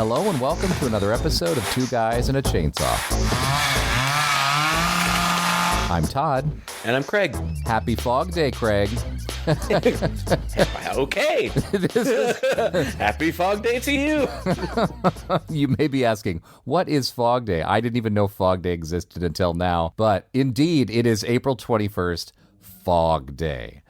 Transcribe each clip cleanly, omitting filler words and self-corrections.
Hello and welcome to another episode of Two Guys and a Chainsaw. I'm Todd. And I'm Craig. Happy Fog Day, Craig. Okay. Happy Fog Day to you. You may be asking, what is Fog Day? I didn't even know Fog Day existed until now. But indeed, it is April 21st, Fog Day.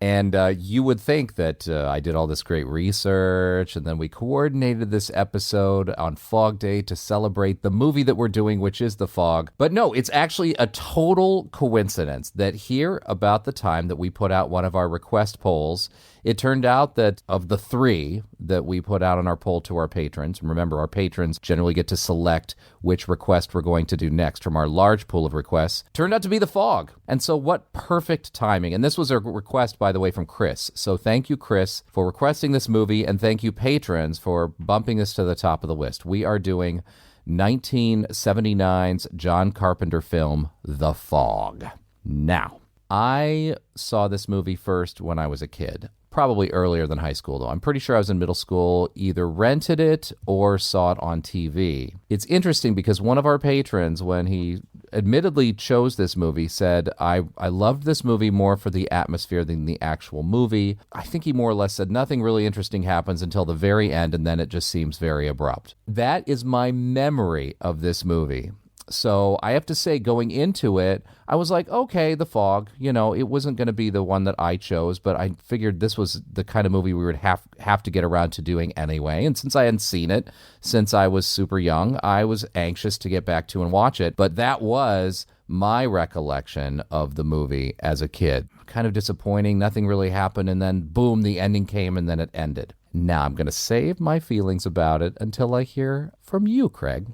And you would think that I did all this great research and then we coordinated this episode on Fog Day to celebrate the movie that we're doing, which is The Fog. But no, it's actually a total coincidence that here about the time that we put out one of our request polls, it turned out that of the three that we put out on our poll to our patrons, and remember, our patrons generally get to select which request we're going to do next from our large pool of requests, turned out to be The Fog. And so what perfect timing. And this was a request, by the way, from Chris. So thank you, Chris, for requesting this movie, and thank you, patrons, for bumping this to the top of the list. We are doing 1979's John Carpenter film, The Fog. Now, I saw this movie first when I was a kid. Probably earlier than high school, though. I'm pretty sure I was in middle school, either rented it or saw it on TV. It's interesting because one of our patrons, when he admittedly chose this movie, said, I loved this movie more for the atmosphere than the actual movie. I think he more or less said nothing really interesting happens until the very end, and then it just seems very abrupt. That is my memory of this movie. So I have to say, going into it, I was like, okay, The Fog, it wasn't going to be the one that I chose, but I figured this was the kind of movie we would have to get around to doing anyway. And since I hadn't seen it since I was super young, I was anxious to get back to and watch it. But that was my recollection of the movie as a kid. Kind of disappointing. Nothing really happened. And then, boom, the ending came and then it ended. Now I'm going to save my feelings about it until I hear from you, Craig.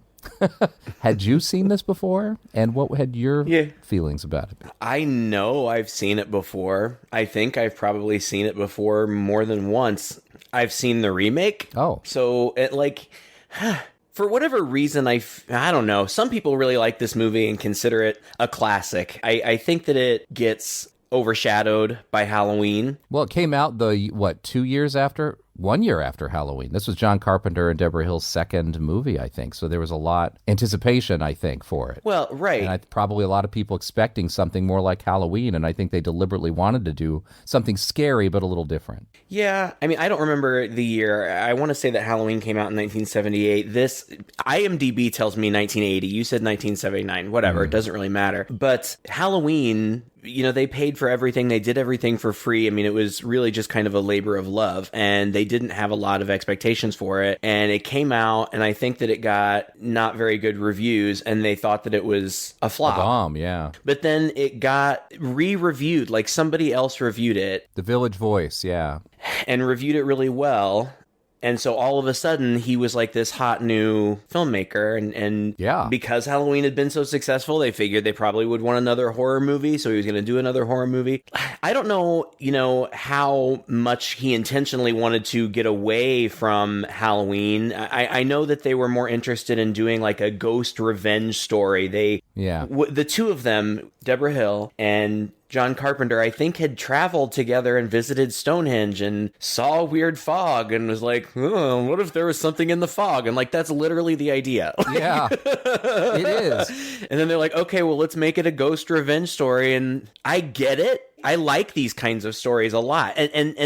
Had you seen this before? And what had your feelings about it? I know I've seen it before. I think I've probably seen it before more than once. I've seen the remake. Oh. So, for whatever reason, I don't know. Some people really like this movie and consider it a classic. I think that it gets overshadowed by Halloween. Well, it came out 2 years after? 1 year after Halloween. This was John Carpenter and Deborah Hill's second movie, I think. So there was a lot anticipation, I think, for it. Well, right. And probably a lot of people expecting something more like Halloween, and I think they deliberately wanted to do something scary but a little different. Yeah, I mean, I don't remember the year. I want to say that Halloween came out in 1978. This, IMDb tells me 1980. You said 1979. Whatever, It doesn't really matter. But Halloween, they paid for everything. They did everything for free. I mean, it was really just kind of a labor of love, and they didn't have a lot of expectations for it. And it came out, and I think that it got not very good reviews, and they thought that it was a flop. A bomb, yeah. But then it got re-reviewed, like somebody else reviewed it. The Village Voice, yeah. And reviewed it really well. And so all of a sudden, he was like this hot new filmmaker. And yeah. Because Halloween had been so successful, they figured they probably would want another horror movie. So he was going to do another horror movie. I don't know, how much he intentionally wanted to get away from Halloween. I know that they were more interested in doing like a ghost revenge story. The two of them, Deborah Hill and John Carpenter, I think, had traveled together and visited Stonehenge and saw a weird fog and was like, oh, what if there was something in the fog? And that's literally the idea. Yeah, it is. And then they're like, okay, well, let's make it a ghost revenge story. And I get it. I like these kinds of stories a lot. And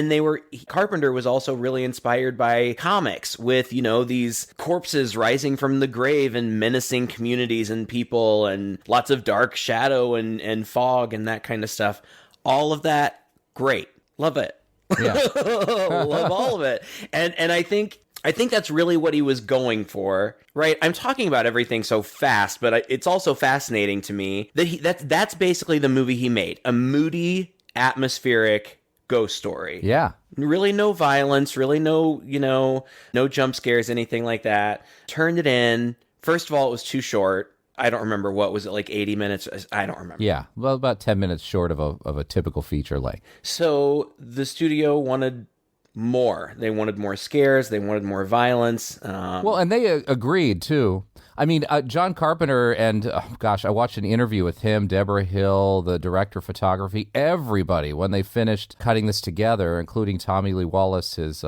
Carpenter was also really inspired by comics with, these corpses rising from the grave and menacing communities and people and lots of dark shadow and fog and that kind of stuff. All of that, great. Love it. Yeah. Love all of it. And I think that's really what he was going for, right? I'm talking about everything so fast, but it's also fascinating to me that that's basically the movie he made. A moody, atmospheric ghost story. Yeah. Really no violence, really no jump scares, anything like that. Turned it in. First of all, it was too short. I don't remember. What was it, like 80 minutes? I don't remember. Yeah, well, about 10 minutes short of a typical feature length. So the studio wanted more. They wanted more scares. They wanted more violence. Well, and they agreed, too. I mean, John Carpenter and, I watched an interview with him, Deborah Hill, the director of photography, everybody, when they finished cutting this together, including Tommy Lee Wallace, his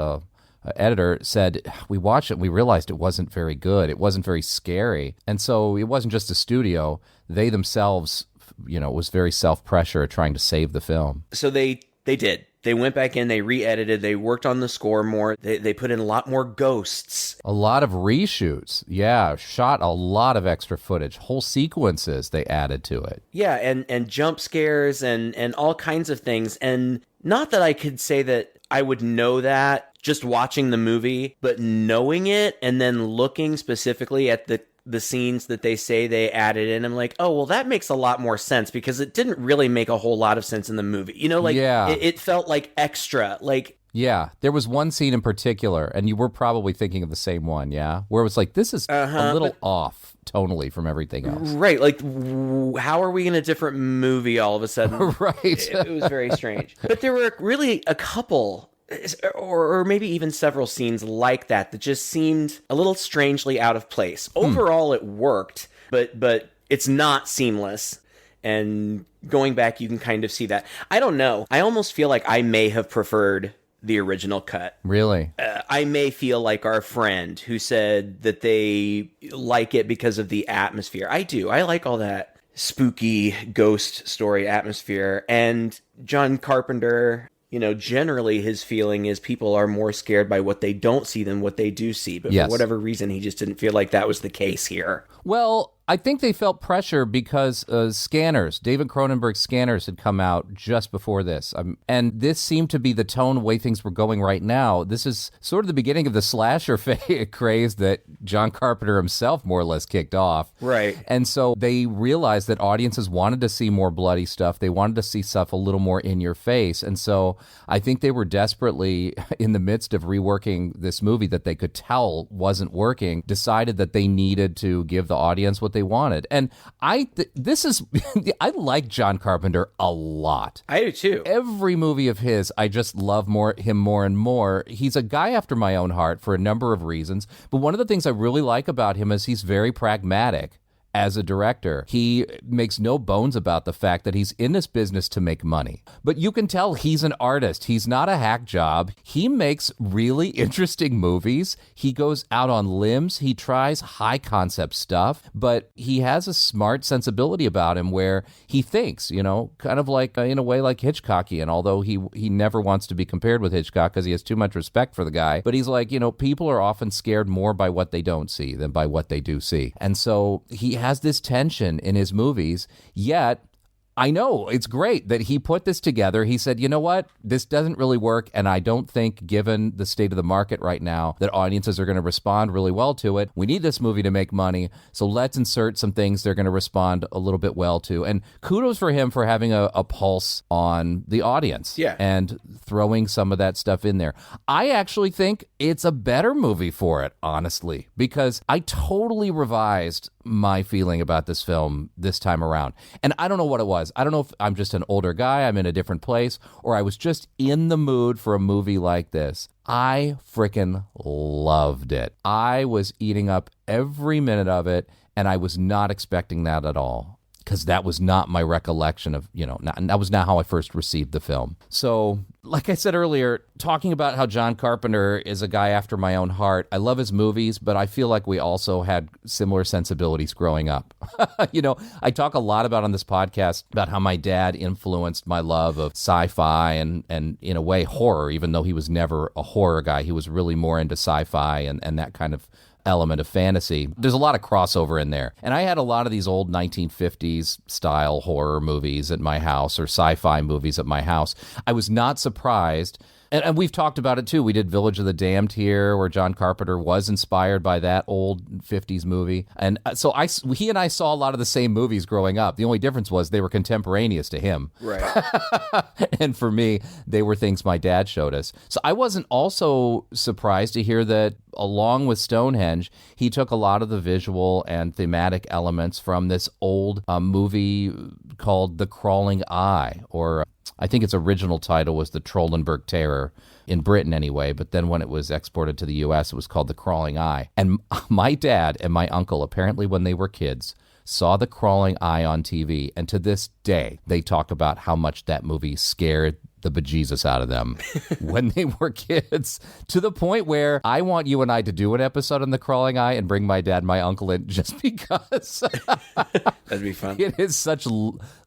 editor, said, we watched it and we realized it wasn't very good. It wasn't very scary. And so it wasn't just the studio. They themselves, it was very self-pressure trying to save the film. So they did. They went back in, they re-edited, they worked on the score more, they put in a lot more ghosts. A lot of reshoots. Yeah, shot a lot of extra footage. Whole sequences they added to it. Yeah, and jump scares and all kinds of things. And not that I could say that I would know that just watching the movie, but knowing it and then looking specifically at the scenes that they say they added in, I'm like, oh, well, that makes a lot more sense because it didn't really make a whole lot of sense in the movie. It felt like extra, like... Yeah, there was one scene in particular, and you were probably thinking of the same one, yeah? Where it was like, this is a little off tonally from everything else. Right, like, how are we in a different movie all of a sudden? Right. It was very strange. But there were really a couple... or maybe even several scenes like that just seemed a little strangely out of place. Overall, it worked, but it's not seamless. And going back, you can kind of see that. I don't know. I almost feel like I may have preferred the original cut. Really? I may feel like our friend who said that they like it because of the atmosphere. I do. I like all that spooky ghost story atmosphere. And John Carpenter... generally his feeling is people are more scared by what they don't see than what they do see. But for whatever reason, he just didn't feel like that was the case here. Well, I think they felt pressure because Scanners, David Cronenberg's Scanners had come out just before this. And this seemed to be the tone, way things were going right now. This is sort of the beginning of the slasher craze that John Carpenter himself more or less kicked off. Right. And so they realized that audiences wanted to see more bloody stuff. They wanted to see stuff a little more in your face. And so I think they were desperately, in the midst of reworking this movie that they could tell wasn't working, decided that they needed to give the audience what they wanted. And I like John Carpenter a lot. I do too. Every movie of his, I just love him more and more. He's a guy after my own heart for a number of reasons. But one of the things I really like about him is he's very pragmatic. As a director, he makes no bones about the fact that he's in this business to make money. But you can tell he's an artist. He's not a hack job. He makes really interesting movies. He goes out on limbs. He tries high concept stuff, but he has a smart sensibility about him where he thinks, kind of like in a way like Hitchcockian, although he never wants to be compared with Hitchcock because he has too much respect for the guy. But he's like, people are often scared more by what they don't see than by what they do see. And so he has this tension in his movies, yet I know it's great that he put this together. He said, you know what? This doesn't really work, and I don't think, given the state of the market right now, that audiences are going to respond really well to it. We need this movie to make money, so let's insert some things they're going to respond a little bit well to. And kudos for him for having a pulse on the audience and throwing some of that stuff in there. I actually think it's a better movie for it, honestly, because I totally revised my feeling about this film this time around. And I don't know what it was. I don't know if I'm just an older guy, I'm in a different place, or I was just in the mood for a movie like this. I frickin' loved it. I was eating up every minute of it, and I was not expecting that at all. Because that was not my recollection of, that was not how I first received the film. So, like I said earlier, talking about how John Carpenter is a guy after my own heart, I love his movies, but I feel like we also had similar sensibilities growing up. I talk a lot about on this podcast about how my dad influenced my love of sci-fi and in a way, horror, even though he was never a horror guy. He was really more into sci-fi and that kind of element of fantasy. There's a lot of crossover in there. And I had a lot of these old 1950s style horror movies at my house or sci-fi movies at my house. I was not surprised. And we've talked about it too. We did Village of the Damned here, where John Carpenter was inspired by that old 50s movie. And so he and I saw a lot of the same movies growing up. The only difference was they were contemporaneous to him. Right. And for me, they were things my dad showed us. So I wasn't also surprised to hear that along with Stonehenge, he took a lot of the visual and thematic elements from this old movie called The Crawling Eye, or I think its original title was The Trollenberg Terror, in Britain anyway, but then when it was exported to the U.S., it was called The Crawling Eye. And my dad and my uncle, apparently when they were kids, saw The Crawling Eye on TV, and to this day, they talk about how much that movie scared the bejesus out of them when they were kids, to the point where I want you and I to do an episode on The Crawling Eye and bring my dad and my uncle in just because. That'd be fun. It is such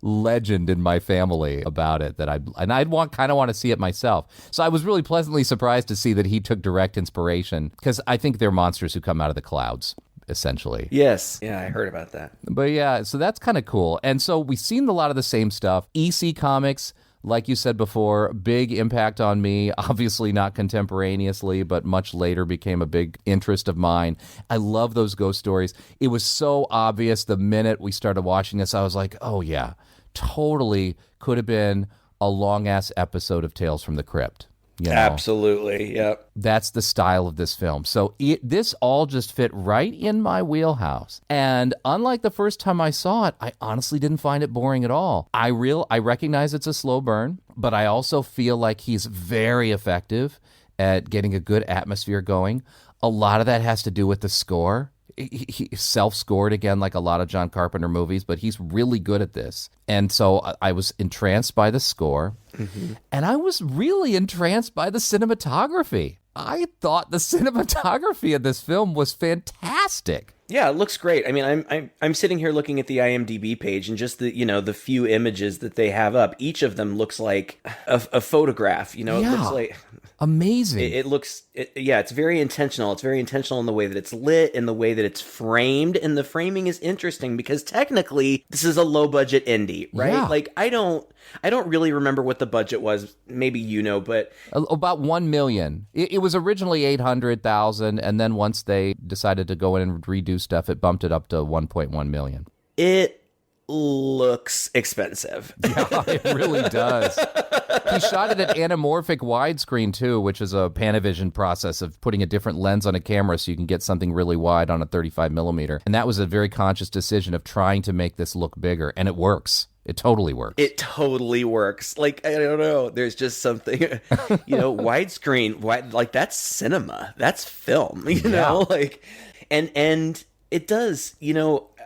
legend in my family about it that I'd kind of want to see it myself. So I was really pleasantly surprised to see that he took direct inspiration, because I think they're monsters who come out of the clouds, essentially. Yes. Yeah, I heard about that. But yeah, so that's kind of cool. And so we've seen a lot of the same stuff. EC Comics, like you said before, big impact on me. Obviously not contemporaneously, but much later became a big interest of mine. I love those ghost stories. It was so obvious the minute we started watching this. I was like, oh yeah, totally could have been a long-ass episode of Tales from the Crypt. You know? Absolutely, yep. That's the style of this film. So this all just fit right in my wheelhouse. And unlike the first time I saw it, I honestly didn't find it boring at all. I recognize it's a slow burn, but I also feel like he's very effective at getting a good atmosphere going. A lot of that has to do with the score. He self-scored again, like a lot of John Carpenter movies, but he's really good at this. And so I was entranced by the score, and I was really entranced by the cinematography. I thought the cinematography of this film was fantastic. Yeah, it looks great. I mean, I'm sitting here looking at the IMDb page, and just the few images that they have up, each of them looks like a photograph. It looks like amazing. It's very intentional. It's very intentional in the way that it's lit, in the way that it's framed, and the framing is interesting because technically this is a low budget indie, right? Yeah. Like I don't really remember what the budget was. Maybe but about $1 million. It was originally $800,000, and then once they decided to go in and redo stuff, it bumped it up to $1.1 million. It looks expensive. Yeah, it really does. He shot it at anamorphic widescreen too, which is a Panavision process of putting a different lens on a camera so you can get something really wide on a 35 millimeter. And that was a very conscious decision of trying to make this look bigger, and it works. It totally works. It totally works. Like, I don't know. There's just something, widescreen, like that's cinema. That's film, like, and it does,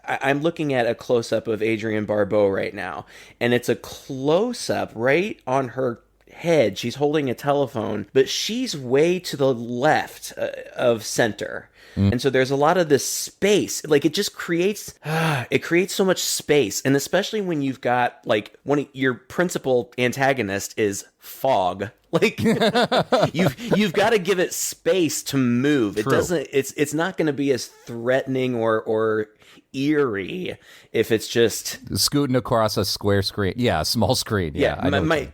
I'm looking at a close-up of Adrienne Barbeau right now, and it's a close-up right on her head. She's holding a telephone, but she's way to the left of center. And so there's a lot of this space. Like it just creates so much space. And especially when you've got like one of your principal antagonist is fog. Like you've got to give it space to move. True. It doesn't it's not going to be as threatening or eerie if it's just scooting across a square screen. Yeah, a small screen. Yeah.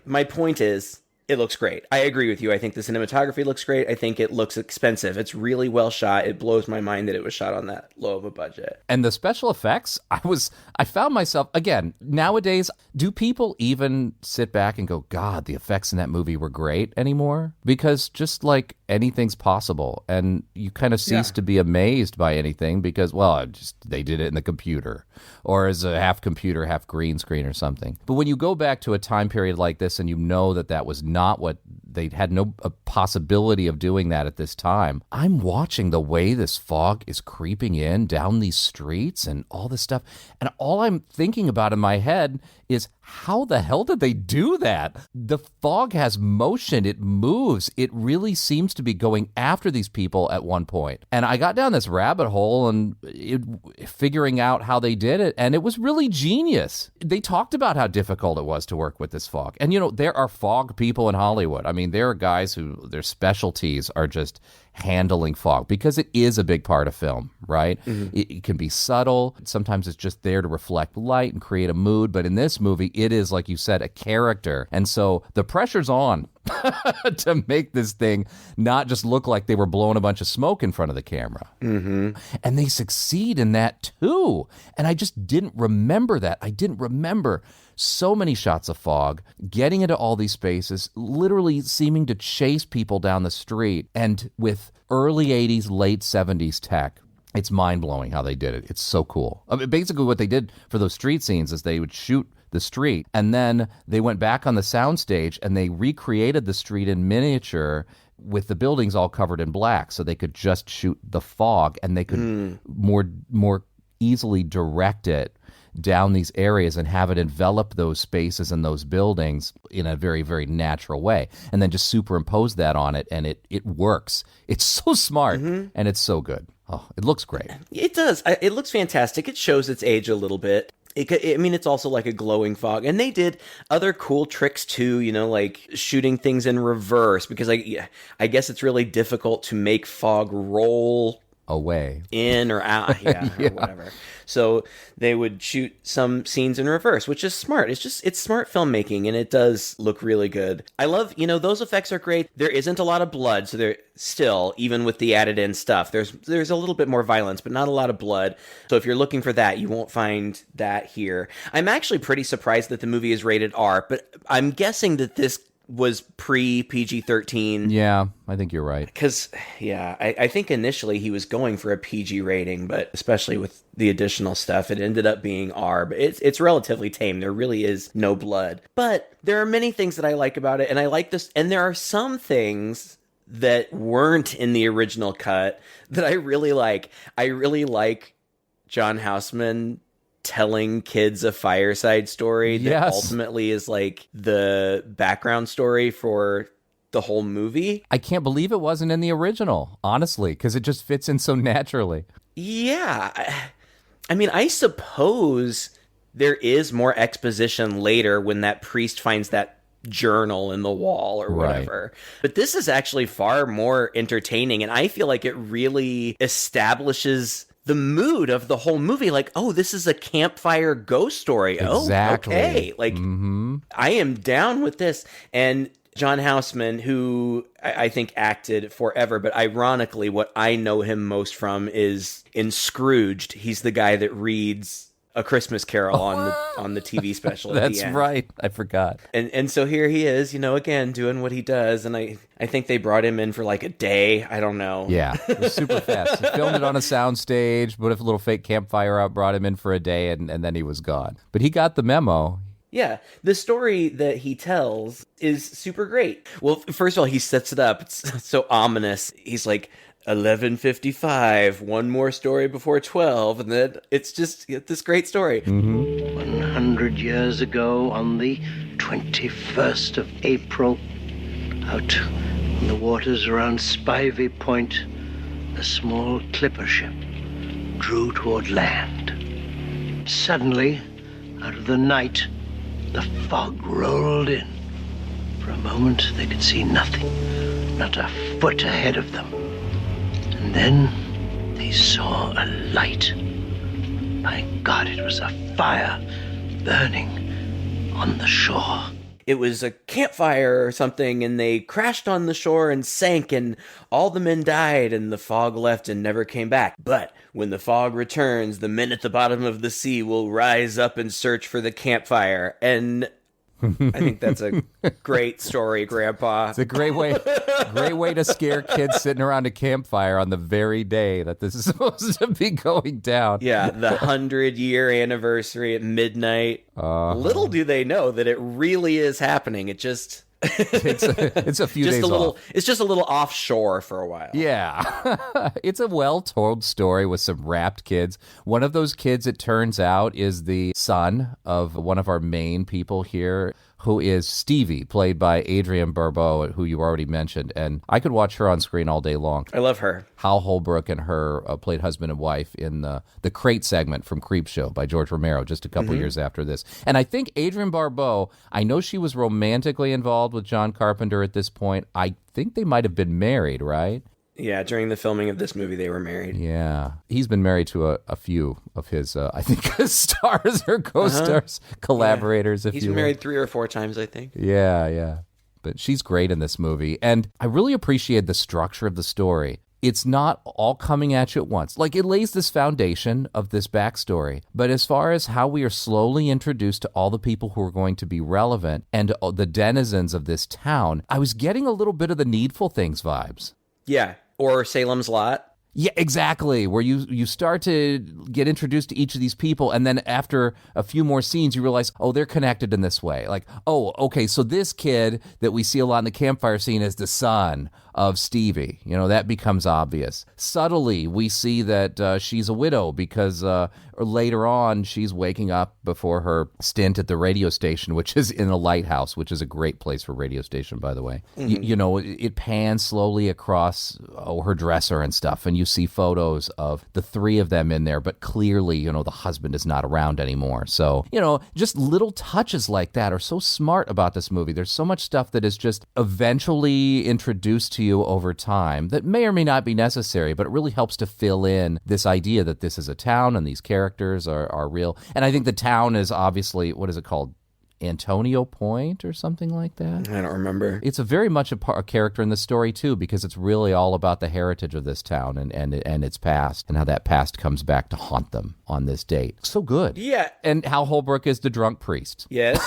My point is, it looks great. I agree with you. I think the cinematography looks great. I think it looks expensive. It's really well shot. It blows my mind that it was shot on that low of a budget. And the special effects, I found myself, again, nowadays, do people even sit back and go, God, the effects in that movie were great anymore? Because just like anything's possible, and you kind of cease to be amazed by anything because, well, they did it in the computer or as a half computer, half green screen or something. But when you go back to a time period like this and you know that was not what they had, no possibility of doing that at this time. I'm watching the way this fog is creeping in down these streets and all this stuff. And all I'm thinking about in my head is, how the hell did they do that? The fog has motion. It moves. It really seems to be going after these people at one point. And I got down this rabbit hole and figuring out how they did it. And it was really genius. They talked about how difficult it was to work with this fog. And, there are fog people in Hollywood. I mean, there are guys who their specialties are just handling fog because it is a big part of film, right? Mm-hmm. It can be subtle. Sometimes it's just there to reflect light and create a mood. But in this movie, it is, like you said, a character. And so the pressure's on to make this thing not just look like they were blowing a bunch of smoke in front of the camera. Mm-hmm. And they succeed in that too. And I just didn't remember that. I didn't remember so many shots of fog, getting into all these spaces, literally seeming to chase people down the street. And with early 80s, late 70s tech, it's mind-blowing how they did it. It's so cool. I mean, basically what they did for those street scenes is they would shoot the street, and then they went back on the soundstage and they recreated the street in miniature with the buildings all covered in black, so they could just shoot the fog and they could more easily direct it down these areas and have it envelop those spaces and those buildings in a very, very natural way. And then just superimpose that on it, and it works. It's so smart, and it's so good. Oh, it looks great. It does. It looks fantastic. It shows its age a little bit. It's also like a glowing fog. And they did other cool tricks too, like shooting things in reverse, because I guess it's really difficult to make fog roll away, in or out, yeah. Or whatever. So they would shoot some scenes in reverse, which is smart. It's smart filmmaking, and it does look really good. I love, those effects are great. There isn't a lot of blood, so there still, even with the added in stuff, there's a little bit more violence, but not a lot of blood. So if you're looking for that, you won't find that here. I'm actually pretty surprised that the movie is rated R, but I'm guessing that this was pre-PG-13. Yeah, I think you're right. Because, I think initially he was going for a PG rating, but especially with the additional stuff, it ended up being R. But it's relatively tame. There really is no blood. But there are many things that I like about it, and I like this. And there are some things that weren't in the original cut that I really like. I really like John Houseman telling kids a fireside story that ultimately is like the background story for the whole movie. I can't believe it wasn't in the original, honestly, because it just fits in so naturally. Yeah. I suppose there is more exposition later when that priest finds that journal in the wall or whatever. Right. But this is actually far more entertaining, and I feel like it really establishes the mood of the whole movie. Like, oh, this is a campfire ghost story. Exactly. Oh, okay. Like, I am down with this. And John Houseman, who I think acted forever, but ironically, what I know him most from is in Scrooged. He's the guy that reads A Christmas Carol on the TV special. That's right. I forgot. And so here he is, again, doing what he does. And I think they brought him in for like a day. I don't know. Yeah, it was super fast. He filmed it on a soundstage, put a little fake campfire out, brought him in for a day, and then he was gone. But he got the memo. Yeah, the story that he tells is super great. Well, first of all, he sets it up. It's so ominous. He's like, 11:55, one more story before 12, and then it's this great story. 100 years ago, on the 21st of April, out on the waters around Spivey Point, a small clipper ship drew toward land. Suddenly, out of the night, the fog rolled in. For a moment, they could see nothing, not a foot ahead of them. And then they saw a light. My God, it was a fire burning on the shore. It was a campfire or something, and they crashed on the shore and sank, and all the men died, and the fog left and never came back. But when the fog returns, the men at the bottom of the sea will rise up and search for the campfire. And I think that's a great story, Grandpa. It's a great way to scare kids sitting around a campfire on the very day that this is supposed to be going down. Yeah, the 100-year anniversary at midnight. Little do they know that it really is happening. It just... it's a few days off. It's just a little offshore for a while. Yeah. It's a well-told story with some rapt kids. One of those kids, it turns out, is the son of one of our main people here, who is Stevie, played by Adrienne Barbeau, who you already mentioned. And I could watch her on screen all day long. I love her. Hal Holbrook and her played husband and wife in the Crate segment from Creepshow by George Romero just a couple years after this. And I think Adrienne Barbeau, I know she was romantically involved with John Carpenter at this point. I think they might have been married, right? Yeah, during the filming of this movie, they were married. Yeah. He's been married to a few of his, I think, stars or co-stars, collaborators, if you will. He's been married 3 or 4 times, I think. Yeah. But she's great in this movie. And I really appreciate the structure of the story. It's not all coming at you at once. Like, it lays this foundation of this backstory. But as far as how we are slowly introduced to all the people who are going to be relevant and the denizens of this town, I was getting a little bit of the Needful Things vibes. Yeah. Or Salem's Lot. Yeah, exactly. Where you start to get introduced to each of these people, and then after a few more scenes, you realize, oh, they're connected in this way. Like, oh, okay, so this kid that we see a lot in the campfire scene is the son of Stevie. That becomes obvious. Subtly, we see that she's a widow because later on she's waking up before her stint at the radio station, which is in a lighthouse, which is a great place for radio station, by the way. It pans slowly across her dresser and stuff, and you see photos of the three of them in there, but clearly, the husband is not around anymore. So, just little touches like that are so smart about this movie. There's so much stuff that is just eventually introduced to you over time that may or may not be necessary, but it really helps to fill in this idea that this is a town and these characters are real. And I think the town is obviously, what is it called? Antonio Point or something like that? I don't remember. It's a very much a character in the story, too, because it's really all about the heritage of this town and its past and how that past comes back to haunt them on this date. So good. Yeah. And Hal Holbrook is the drunk priest. Yes.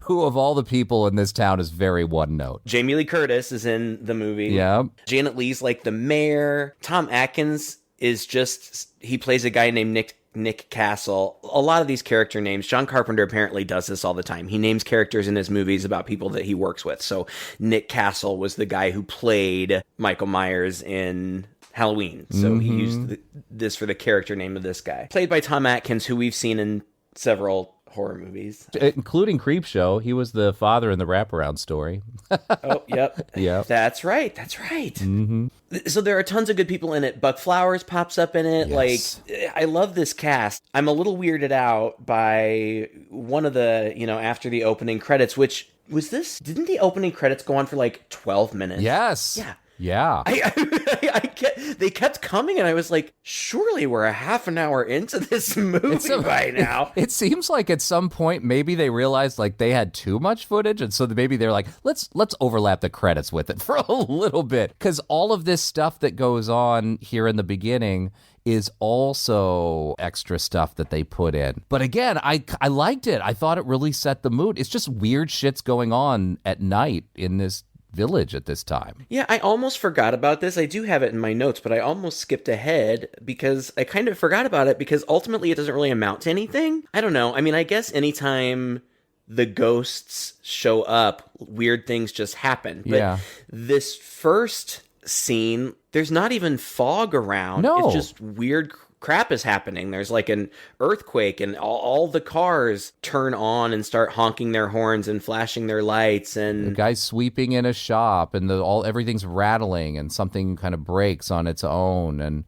who of all the people in this town is very one note. Jamie Lee Curtis is in the movie. Yeah. Janet Leigh's like the mayor. Tom Atkins is he plays a guy named Nick Castle. A lot of these character names, John Carpenter apparently does this all the time. He names characters in his movies about people that he works with. So Nick Castle was the guy who played Michael Myers in Halloween. So he used this for the character name of this guy. Played by Tom Atkins, who we've seen in several horror movies. Including Creepshow. He was the father in the wraparound story. Oh, yep. Yep. That's right. Mm-hmm. So there are tons of good people in it. Buck Flowers pops up in it. Yes. Like, I love this cast. I'm a little weirded out by one of the, after the opening credits, which was this? Didn't the opening credits go on for like 12 minutes? Yes. Yeah. Yeah. They kept coming, and I was like, surely we're a half an hour into this movie by now. It seems like at some point maybe they realized like they had too much footage, and so maybe they're like, let's overlap the credits with it for a little bit, because all of this stuff that goes on here in the beginning is also extra stuff that they put in. But again, I liked it. I thought it really set the mood. It's just weird shit's going on at night in this village at this time. Yeah, I almost forgot about this. I do have it in my notes, but I almost skipped ahead because I kind of forgot about it because ultimately it doesn't really amount to anything. I don't know. I mean, I guess anytime the ghosts show up, weird things just happen. But this first scene, there's not even fog around. No. It's just weird crap is happening. There's like an earthquake and all the cars turn on and start honking their horns and flashing their lights, and the guy's sweeping in a shop and everything's rattling and something kind of breaks on its own, and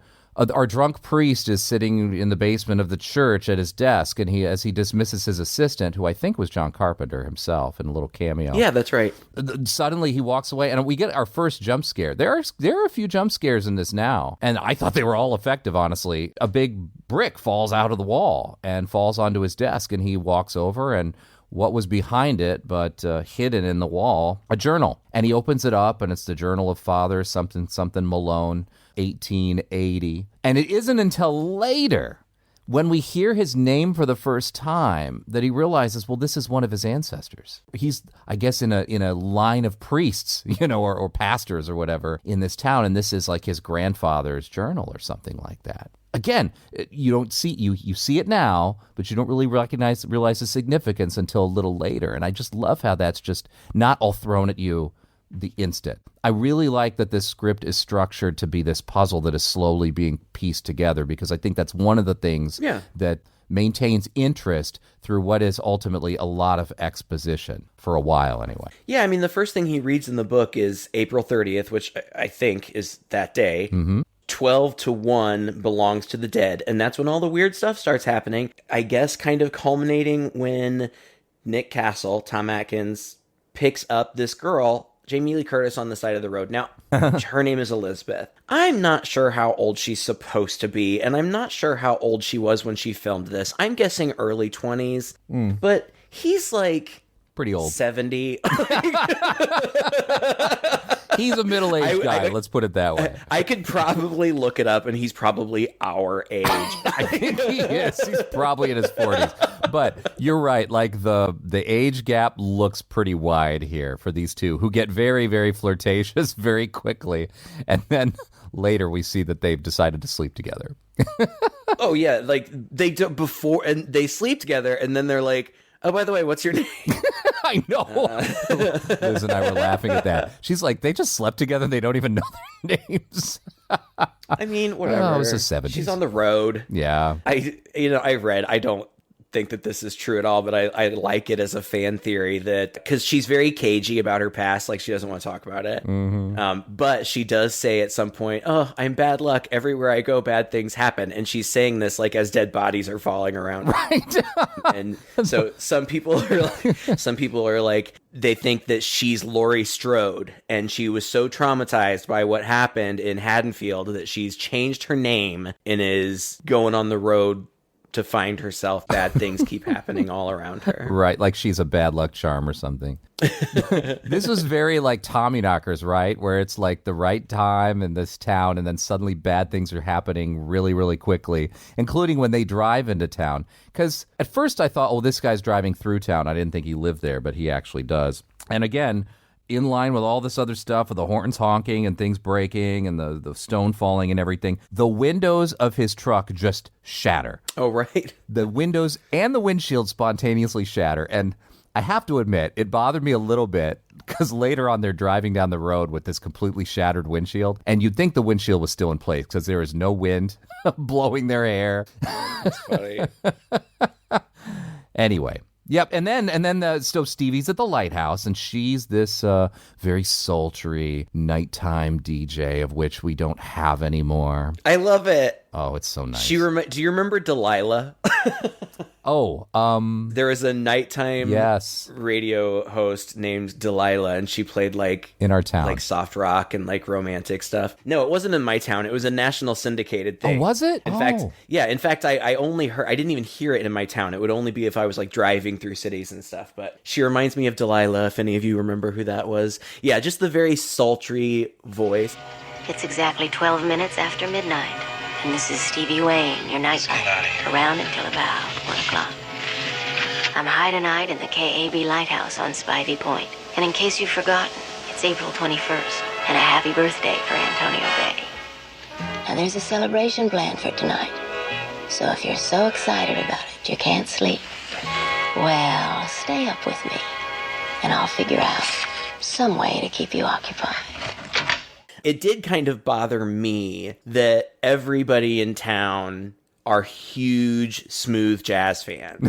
our drunk priest is sitting in the basement of the church at his desk, and as he dismisses his assistant, who I think was John Carpenter himself in a little cameo. Yeah, that's right. Suddenly he walks away, and we get our first jump scare. There are a few jump scares in this now, and I thought they were all effective, honestly. A big brick falls out of the wall and falls onto his desk, and he walks over, and what was behind it, but hidden in the wall, a journal. And he opens it up, and it's the Journal of Father something Malone, 1880. And it isn't until later, when we hear his name for the first time, that he realizes, well, this is one of his ancestors. He's, I guess, in a line of priests, or pastors or whatever in this town, and this is like his grandfather's journal or something like that. Again, you don't see you see it now, but you don't really realize the significance until a little later. And I just love how that's just not all thrown at you the instant. I really like that this script is structured to be this puzzle that is slowly being pieced together, because I think that's one of the things that maintains interest through what is ultimately a lot of exposition for a while anyway. Yeah, I mean, the first thing he reads in the book is April 30th, which I think is that day. Mm-hmm. 12 to 1 belongs to the dead. And that's when all the weird stuff starts happening. I guess kind of culminating when Nick Castle, Tom Atkins, picks up this girl, Jamie Lee Curtis, on the side of the road. Now, her name is Elizabeth. I'm not sure how old she's supposed to be, and I'm not sure how old she was when she filmed this. I'm guessing early 20s, but he's like pretty old. 70. He's a middle-aged guy, let's put it that way. I could probably look it up, and he's probably our age. I think he is. He's probably in his 40s. But you're right, like the age gap looks pretty wide here for these two, who get very, very flirtatious very quickly. And then later we see that they've decided to sleep together. Oh, yeah, like they do before, and they sleep together, and then they're like, Oh, by the way, what's your name? I know. Liz and I were laughing at that. She's like, they just slept together and they don't even know their names. I mean, whatever. Oh, it was the 70s. She's on the road. Yeah. I don't think that this is true at all, but I like it as a fan theory that because she's very cagey about her past, like she doesn't want to talk about it. But she does say at some point, "Oh, I'm bad luck. Everywhere I go, bad things happen." And she's saying this like as dead bodies are falling around. Right. And so some people are like they think that she's Laurie Strode, and she was so traumatized by what happened in Haddonfield that she's changed her name and is going on the road to find herself. Bad things keep happening all around her. Right, like she's a bad luck charm or something. This was very like Tommyknockers, right? Where it's like the right time in this town, and then suddenly bad things are happening really, really quickly, including when they drive into town. Because at first I thought, oh, this guy's driving through town. I didn't think he lived there, but he actually does. And again, in line with all this other stuff, with the horns honking and things breaking and the stone falling and everything, the windows of his truck just shatter. Oh, right. The windows and the windshield spontaneously shatter. And I have to admit, it bothered me a little bit because later on they're driving down the road with this completely shattered windshield. And you'd think the windshield was still in place because there is no wind blowing their hair. That's funny. Anyway. Yep, and then so Stevie's at the lighthouse, and she's this very sultry nighttime DJ, of which we don't have anymore. I love it. Oh, it's so nice. Do you remember Delilah? There was a nighttime radio host named Delilah, and she played like in our town, like soft rock and like romantic stuff. No, it wasn't in my town. It was a national syndicated thing. Oh, was it? In fact, I only heard. I didn't even hear it in my town. It would only be if I was like driving through cities and stuff. But she reminds me of Delilah. If any of you remember who that was, yeah, just the very sultry voice. It's exactly 12 minutes after midnight. And this is Stevie Wayne, your night guide, around until about 1 o'clock. I'm high tonight in the KAB Lighthouse on Spivey Point. And in case you've forgotten, it's April 21st, and a happy birthday for Antonio Bay. Now there's a celebration planned for tonight. So if you're so excited about it you can't sleep, well, stay up with me, and I'll figure out some way to keep you occupied. It did kind of bother me that everybody in town are huge smooth jazz fans.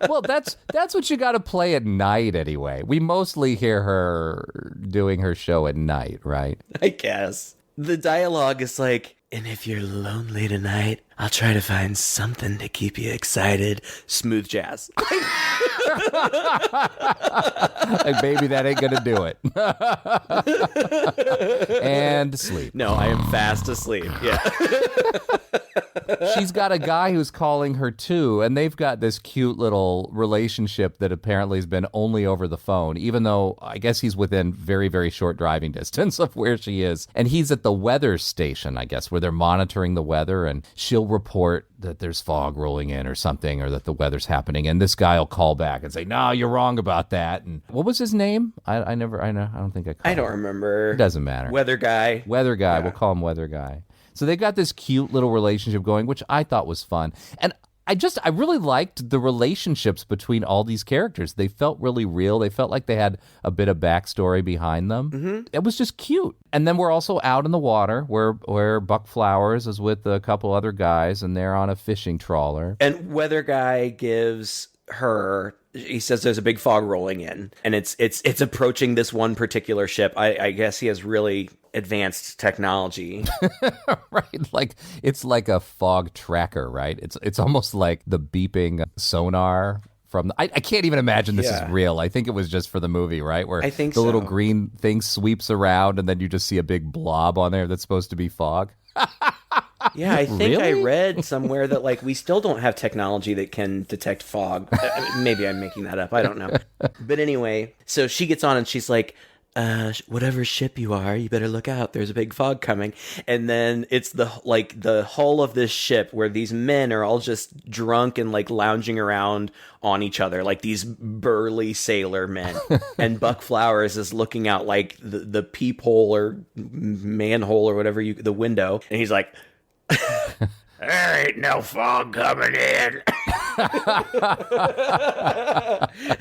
Well, that's what you got to play at night anyway. We mostly hear her doing her show at night, right? I guess. The dialogue is like, and if you're lonely tonight, I'll try to find something to keep you excited. Smooth jazz. Like, baby, that ain't gonna do it. And sleep. No, I am fast asleep. Yeah. She's got a guy who's calling her too, and they've got this cute little relationship that apparently has been only over the phone, even though I guess he's within very, very short driving distance of where she is. And he's at the weather station, I guess, where they're monitoring the weather, and she'll report that there's fog rolling in or something, or that the weather's happening, and this guy will call back and say, "No, you're wrong about that." And what was his name? I don't think I don't remember. It doesn't matter. Weather guy. Yeah. We'll call him Weather Guy. So they got this cute little relationship going, which I thought was fun. And I really liked the relationships between all these characters. They felt really real. They felt like they had a bit of backstory behind them. Mm-hmm. It was just cute. And then we're also out in the water where Buck Flowers is with a couple other guys, and they're on a fishing trawler. And Weather Guy gives her... He says there's a big fog rolling in, and it's approaching this one particular ship. I guess he has really advanced technology. Right, like it's like a fog tracker, right? It's almost like the beeping sonar from I can't even imagine this is real. I think it was just for the movie, right? Where I think the little green thing sweeps around, and then you just see a big blob on there that's supposed to be fog. Yeah, I think I read somewhere that like we still don't have technology that can detect fog. Maybe I'm making that up. I don't know. But anyway, so she gets on and she's like, whatever ship you are, you better look out. There's a big fog coming. And then it's the hull of this ship where these men are all just drunk and like lounging around on each other, like these burly sailor men. And Buck Flowers is looking out like the peephole or manhole or whatever the window. And he's like, there ain't no fog coming in.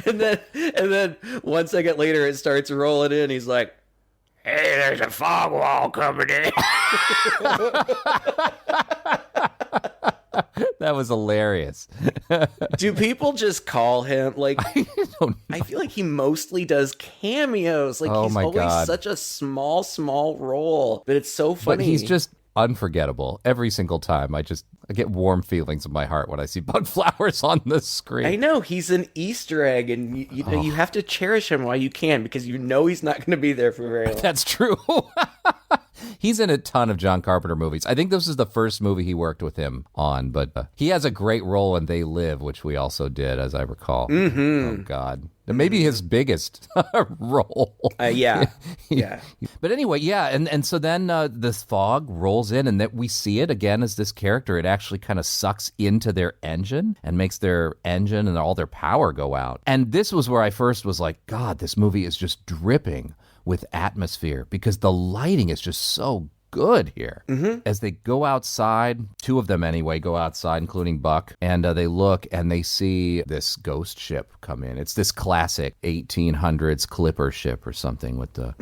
and then 1 second later, it starts rolling in. He's like, "Hey, there's a fog wall coming in." That was hilarious. Do people just call him like? I feel like he mostly does cameos. Like Oh he's my always God. such a small role, but it's so funny. But he's just unforgettable every single time. I get warm feelings in my heart when I see Bud Flowers on the screen. I know he's an Easter egg, and you know you have to cherish him while you can because you know he's not going to be there for very long. That's true. He's in a ton of John Carpenter movies. I think this is the first movie he worked with him on, but he has a great role in They Live, which we also did, as I recall. Mm-hmm. Oh, God. Maybe his biggest role. Yeah. But anyway, yeah, and so then this fog rolls in, and that we see it again as this character. It actually kind of sucks into their engine and makes their engine and all their power go out. And this was where I first was like, God, this movie is just dripping with atmosphere because the lighting is just so good here. Mm-hmm. As they go outside, two of them anyway go outside, including Buck, and they look and they see this ghost ship come in. It's this classic 1800s clipper ship or something with the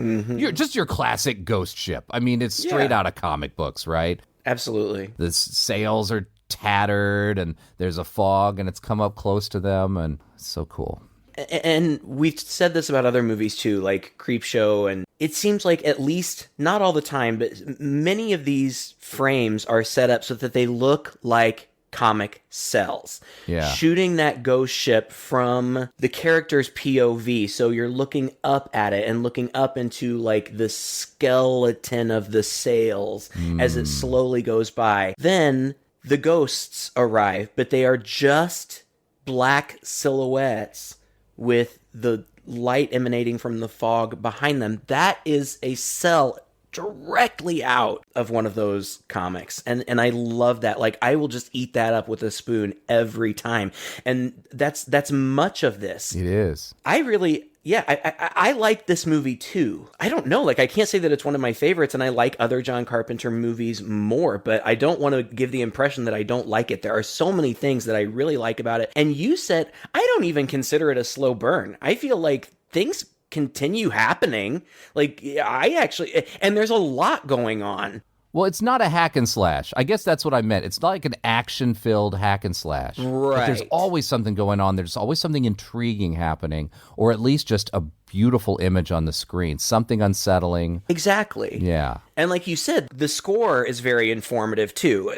your classic ghost ship. I mean, it's straight out of comic books, right? Absolutely. The sails are tattered and there's a fog and it's come up close to them, and it's so cool. And we've said this about other movies too, like Creepshow, and it seems like at least, not all the time, but many of these frames are set up so that they look like comic cells. Yeah. Shooting that ghost ship from the character's POV, so you're looking up at it and looking up into like the skeleton of the sails as it slowly goes by. Then the ghosts arrive, but they are just black silhouettes with the light emanating from the fog behind them. That is a cell directly out of one of those comics. And I love that. Like, I will just eat that up with a spoon every time. And that's much of this. It is. I like this movie too. I don't know, like I can't say that it's one of my favorites, and I like other John Carpenter movies more, but I don't want to give the impression that I don't like it. There are so many things that I really like about it. And you said, I don't even consider it a slow burn. I feel like things continue happening. Like and there's a lot going on. Well, it's not a hack and slash. I guess that's what I meant. It's not like an action-filled hack and slash. Right. But there's always something going on. There's always something intriguing happening, or at least just a beautiful image on the screen, something unsettling. Exactly. Yeah. And like you said, the score is very informative too.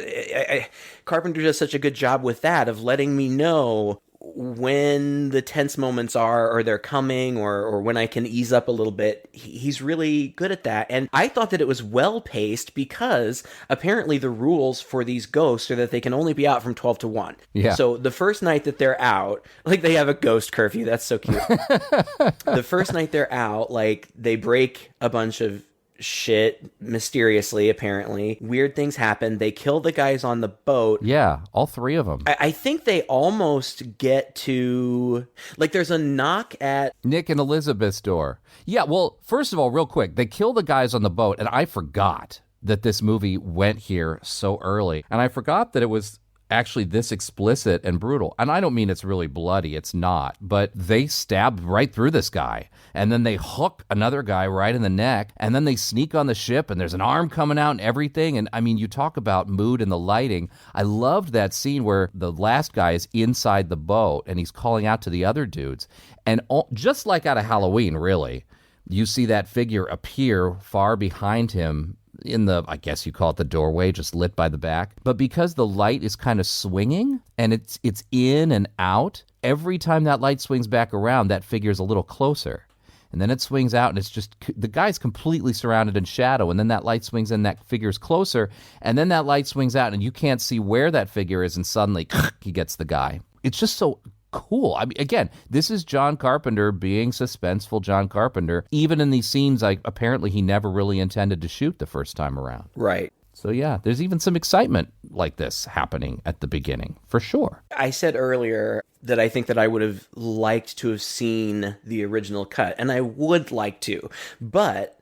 Carpenter does such a good job with that, of letting me know when the tense moments are, or they're coming, or when I can ease up a little bit. He's really good at that. And I thought that it was well paced because apparently the rules for these ghosts are that they can only be out from 12 to 1. Yeah. So the first night that they're out, like they have a ghost curfew. That's so cute. The first night they're out, like they break a bunch of shit mysteriously, apparently. Weird things happen. They kill the guys on the boat. Yeah, all three of them. I think they almost get to, like, there's a knock at Nick and Elizabeth's door. Yeah, well, first of all, real quick, they kill the guys on the boat, and I forgot that this movie went here so early. And I forgot that it was actually this explicit and brutal. And I don't mean it's really bloody, it's not, but they stabbed right through this guy, and then they hook another guy right in the neck, and then they sneak on the ship, and there's an arm coming out and everything. And I mean, you talk about mood and the lighting. I loved that scene where the last guy is inside the boat and he's calling out to the other dudes, and just like out of Halloween, really, you see that figure appear far behind him in the, I guess you call it the doorway, just lit by the back. But because the light is kind of swinging and it's in and out, every time that light swings back around, that figure's a little closer. And then it swings out and it's just, the guy's completely surrounded in shadow. And then that light swings in, that figure's closer. And then that light swings out and you can't see where that figure is. And suddenly he gets the guy. It's just so cool. I mean, again, this is John Carpenter being suspenseful John Carpenter. Even in these scenes, apparently he never really intended to shoot the first time around. right. So yeah, there's even some excitement like this happening at the beginning, for sure. I said earlier that I think that I would have liked to have seen the original cut, and I would like to, but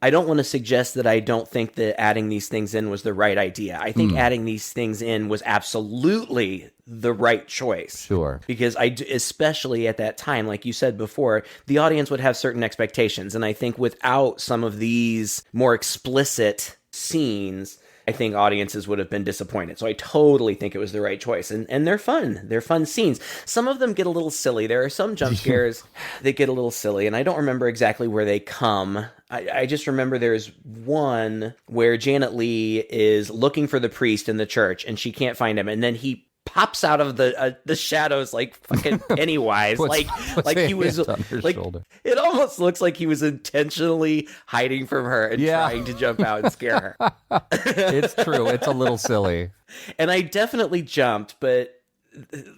I don't want to suggest that I don't think that adding these things in was the right idea. I think adding these things in was absolutely the right choice. Sure. Because especially at that time, like you said before, the audience would have certain expectations. And I think without some of these more explicit scenes, I think audiences would have been disappointed. So I totally think it was the right choice. And they're fun. They're fun scenes. Some of them get a little silly. There are some jump scares that get a little silly, and I don't remember exactly where they come. I just remember there's one where Janet Leigh is looking for the priest in the church, and she can't find him. And then he pops out of the shadows like fucking Pennywise, like he was like shoulder. It almost looks like he was intentionally hiding from her and trying to jump out and scare her. It's true. It's a little silly. And I definitely jumped, but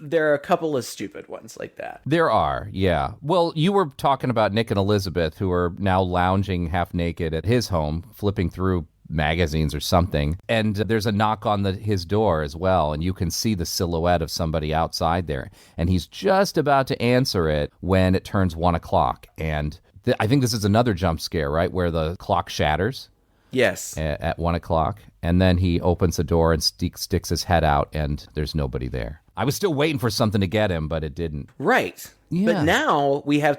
there are a couple of stupid ones like that. There are, yeah. Well, you were talking about Nick and Elizabeth, who are now lounging half naked at his home, flipping through magazines or something, and there's a knock on his door as well, and you can see the silhouette of somebody outside there, and he's just about to answer it when it turns 1 o'clock, and I think this is another jump scare, right, where the clock shatters. Yes. At 1 o'clock, and then he opens the door and sticks his head out, and there's nobody there. I was still waiting for something to get him, but it didn't. Right. Yeah. But now we have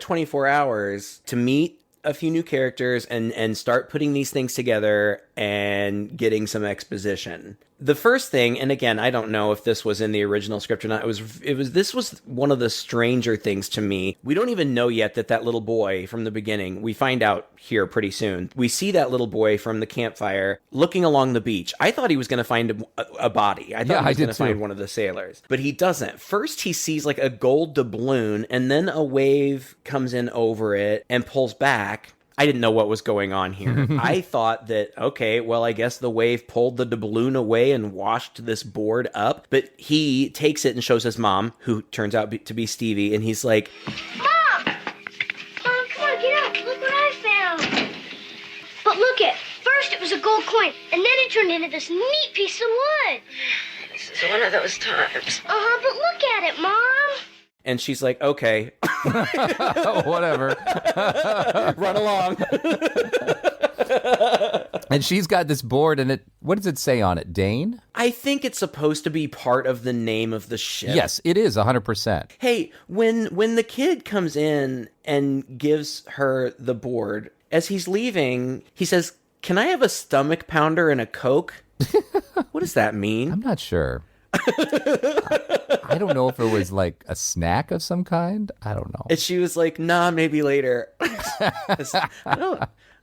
24 hours to meet a few new characters and start putting these things together and getting some exposition. The first thing, and again, I don't know if this was in the original script or not, this was one of the stranger things to me. We don't even know yet that little boy from the beginning, we find out here pretty soon. We see that little boy from the campfire looking along the beach. I thought he was going to find a body. I thought he was going to find one of the sailors, but he doesn't. First, he sees like a gold doubloon, and then a wave comes in over it and pulls back. I didn't know what was going on here. I thought that, okay, well, I guess the wave pulled the doubloon away and washed this board up. But he takes it and shows his mom, who turns out to be Stevie, and he's like, Mom! Mom, come on, get up. Look what I found. But look it. First it was a gold coin, and then it turned into this neat piece of wood. This is one of those times. But look at it, Mom. and she's like, okay. Whatever. Run along. And she's got this board, and what does it say on it? Dane? I think it's supposed to be part of the name of the ship. Yes, it is, 100%. Hey, when the kid comes in and gives her the board, as he's leaving, he says, "Can I have a stomach pounder and a Coke?" What does that mean? I'm not sure. I don't know if it was like a snack of some kind. I don't know. And she was like, "Nah, maybe later."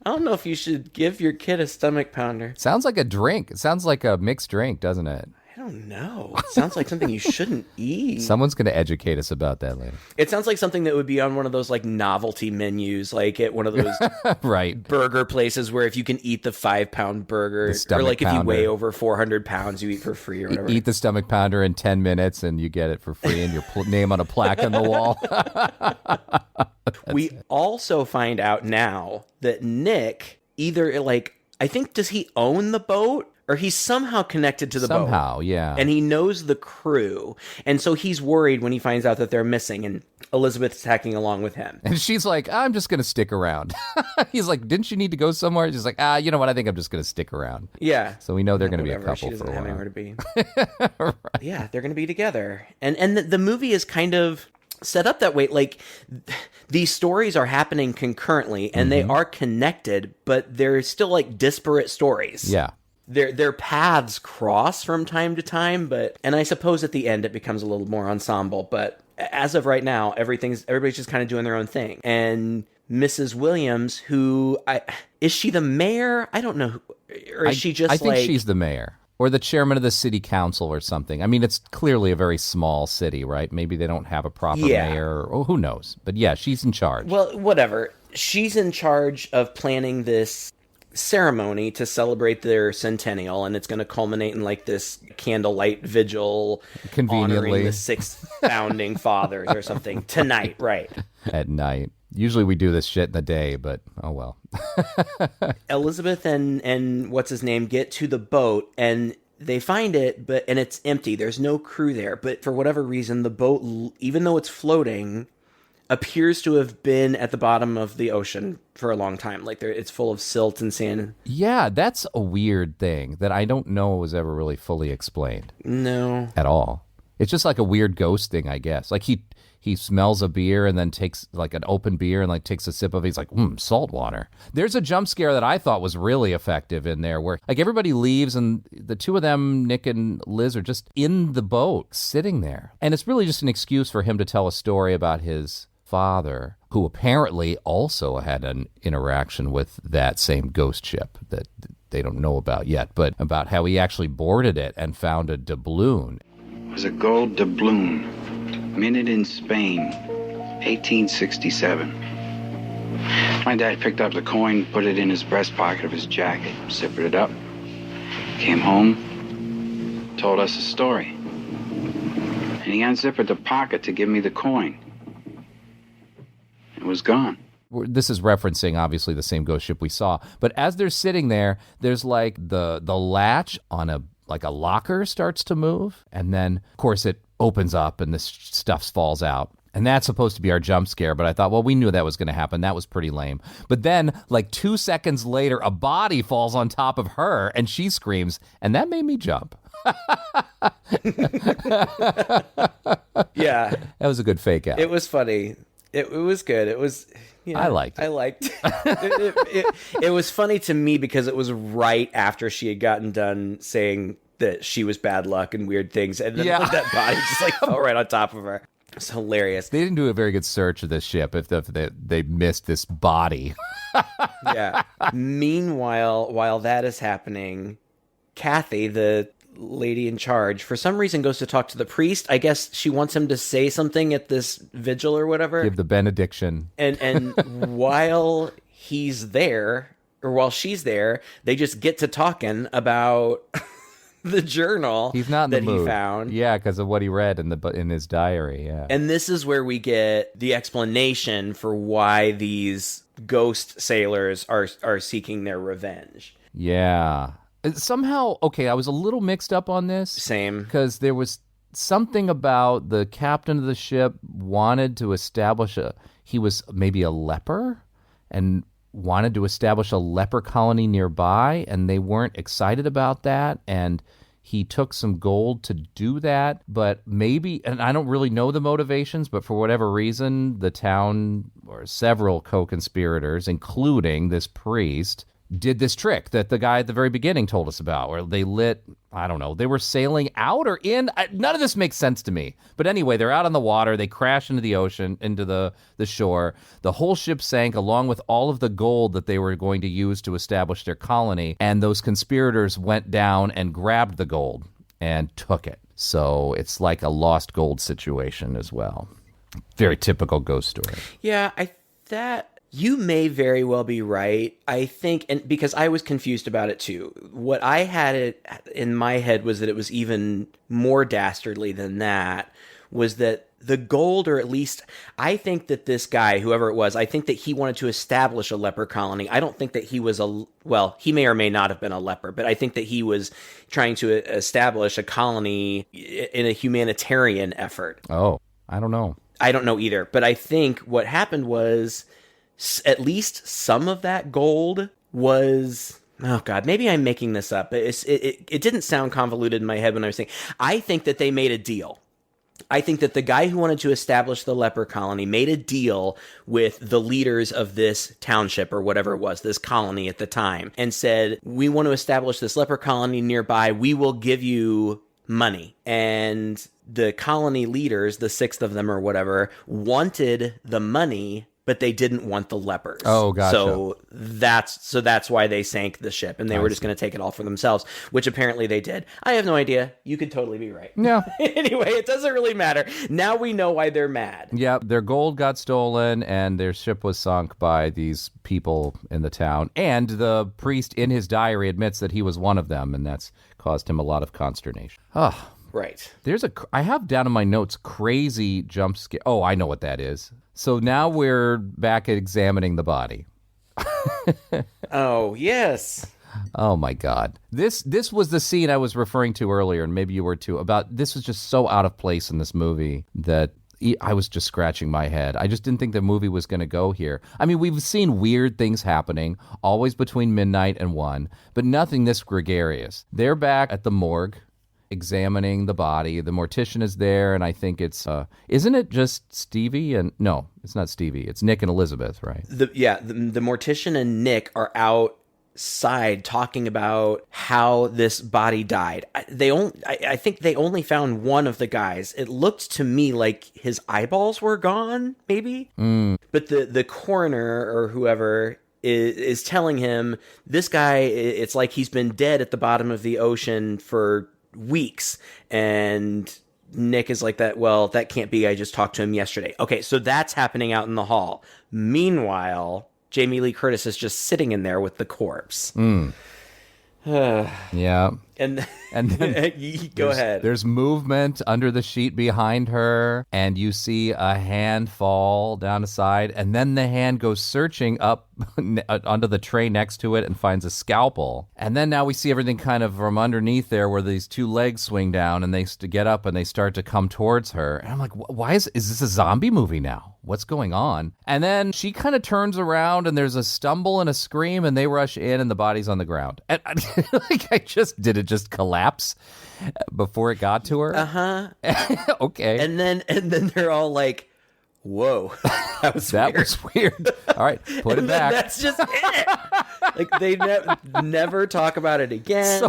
I don't know if you should give your kid a stomach pounder. Sounds like a drink. It sounds like a mixed drink, doesn't it? I don't know. It sounds like something you shouldn't eat. Someone's going to educate us about that later. It sounds like something that would be on one of those like novelty menus, like at one of those right burger places where if you can eat the 5-pound burger, or like if you weigh over 400 pounds, you eat for free or whatever. Eat the stomach pounder in 10 minutes and you get it for free and your name on a plaque on the wall. We also find out now that Nick either I think, does he own the boat? Or he's somehow connected to the boat. Somehow, yeah. And he knows the crew. And so he's worried when he finds out that they're missing. And Elizabeth's tacking along with him. And she's like, "I'm just going to stick around." He's like, "Didn't you need to go somewhere?" She's like, "You know what? I think I'm just going to stick around." Yeah. So we know they're going to be a couple she doesn't for a have while. anywhere to be. Right. Yeah, they're going to be together. And the movie is kind of set up that way. Like, these stories are happening concurrently. And they are connected. But they're still like disparate stories. Yeah. Their paths cross from time to time, and I suppose at the end it becomes a little more ensemble. But as of right now, everybody's just kind of doing their own thing. And Mrs. Williams, is she the mayor? I don't know, or is she just? I think she's the mayor or the chairman of the city council or something. I mean, it's clearly a very small city, right? Maybe they don't have a proper mayor, or who knows? But yeah, she's in charge. Well, whatever. She's in charge of planning this ceremony to celebrate their centennial, and it's going to culminate in like this candlelight vigil honoring the 6 founding fathers or something tonight, right? At night. Usually we do this shit in the day, but oh well. Elizabeth and what's his name get to the boat, and they find it, and it's empty. There's no crew there, but for whatever reason, the boat, even though it's floating, appears to have been at the bottom of the ocean for a long time. Like it's full of silt and sand. Yeah, that's a weird thing that I don't know was ever really fully explained. No. At all. It's just like a weird ghost thing, I guess. Like he smells a beer and then takes like an open beer and like takes a sip of it. He's like, salt water. There's a jump scare that I thought was really effective in there where like everybody leaves and the two of them, Nick and Liz, are just in the boat sitting there. And it's really just an excuse for him to tell a story about his father, who apparently also had an interaction with that same ghost ship that they don't know about yet, but about how he actually boarded it and found a doubloon. It was a gold doubloon, minted in Spain, 1867. My dad picked up the coin, put it in his breast pocket of his jacket, zippered it up, came home, told us a story. And he unzippered the pocket to give me the coin. It was gone. This is referencing, obviously, the same ghost ship we saw. But as they're sitting there, there's like the latch on a locker starts to move. And then, of course, it opens up and this stuff falls out. And that's supposed to be our jump scare. But I thought, well, we knew that was going to happen. That was pretty lame. But then, like 2 seconds later, a body falls on top of her and she screams. And that made me jump. Yeah. That was a good fake out. It was funny. It was good. It was... I liked it. It was funny to me because it was right after she had gotten done saying that she was bad luck and weird things. And then that body just like fell right on top of her. It's hilarious. They didn't do a very good search of this ship if they missed this body. Yeah. Meanwhile, while that is happening, Kathy, the lady in charge, for some reason goes to talk to the priest. I guess she wants him to say something at this vigil or whatever. Give the benediction. And while he's there, or while she's there, they just get to talking about the journal he's not in that the mood. He found. Yeah, because of what he read in his diary. Yeah. And this is where we get the explanation for why these ghost sailors are seeking their revenge. Yeah. Somehow, okay, I was a little mixed up on this. Same. Because there was something about the captain of the ship wanted to establish he was maybe a leper and wanted to establish a leper colony nearby, and they weren't excited about that, and he took some gold to do that, but maybe, and I don't really know the motivations, but for whatever reason, the town or several co-conspirators, including this priest, did this trick that the guy at the very beginning told us about, where they lit, I don't know, they were sailing out or in. None of this makes sense to me. But anyway, they're out on the water. They crash into the ocean, into the shore. The whole ship sank along with all of the gold that they were going to use to establish their colony. And those conspirators went down and grabbed the gold and took it. So it's like a lost gold situation as well. Very typical ghost story. Yeah, you may very well be right. I think, and because I was confused about it too. What I had it in my head was that it was even more dastardly than that, was that the gold, or at least I think that this guy, whoever it was, I think that he wanted to establish a leper colony. I don't think that he was he may or may not have been a leper, but I think that he was trying to establish a colony in a humanitarian effort. Oh, I don't know. I don't know either, but I think what happened was, at least some of that gold was, oh God, maybe I'm making this up. It didn't sound convoluted in my head when I was saying, I think that they made a deal. I think that the guy who wanted to establish the leper colony made a deal with the leaders of this township or whatever it was, this colony at the time, and said, we want to establish this leper colony nearby. We will give you money. And the colony leaders, the 6 of them or whatever, wanted the money, but they didn't want the lepers. Oh, gotcha. So that's why they sank the ship, and they were just going to take it all for themselves, which apparently they did. I have no idea. You could totally be right. No. Anyway, it doesn't really matter. Now we know why they're mad. Yeah, their gold got stolen, and their ship was sunk by these people in the town. And the priest in his diary admits that he was one of them, and that's caused him a lot of consternation. Oh. Right. I have down in my notes, crazy jump scare. Oh, I know what that is. So now we're back at examining the body. Oh, yes. Oh, my God. This was the scene I was referring to earlier, and maybe you were too, about this was just so out of place in this movie that I was just scratching my head. I just didn't think the movie was going to go here. I mean, we've seen weird things happening, always between midnight and 1, but nothing this gregarious. They're back at the morgue, examining the body. The mortician is there, and I think it's, isn't it just Stevie and, no, it's not Stevie. It's Nick and Elizabeth, right? The mortician and Nick are outside talking about how this body died. I think they only found one of the guys. It looked to me like his eyeballs were gone, maybe. But the coroner or whoever is telling him, this guy, it's like he's been dead at the bottom of the ocean for weeks. And Nick is like, that can't be. I just talked to him yesterday. Okay, so that's happening out in the hall. Meanwhile, Jamie Lee Curtis is just sitting in there with the corpse. Yeah. And then go ahead. There's movement under the sheet behind her, and you see a hand fall down the side, and then the hand goes searching up onto the tray next to it and finds a scalpel. And then now we see everything kind of from underneath there where these two legs swing down, and they get up and they start to come towards her. And I'm like, why is this a zombie movie now? What's going on? And then she kind of turns around, and there's a stumble and a scream, and they rush in, and the body's on the ground. And did it just collapse before it got to her? Okay. And then they're all like, "Whoa, that was weird." All right, put it back. That's just it. Like they never talk about it again.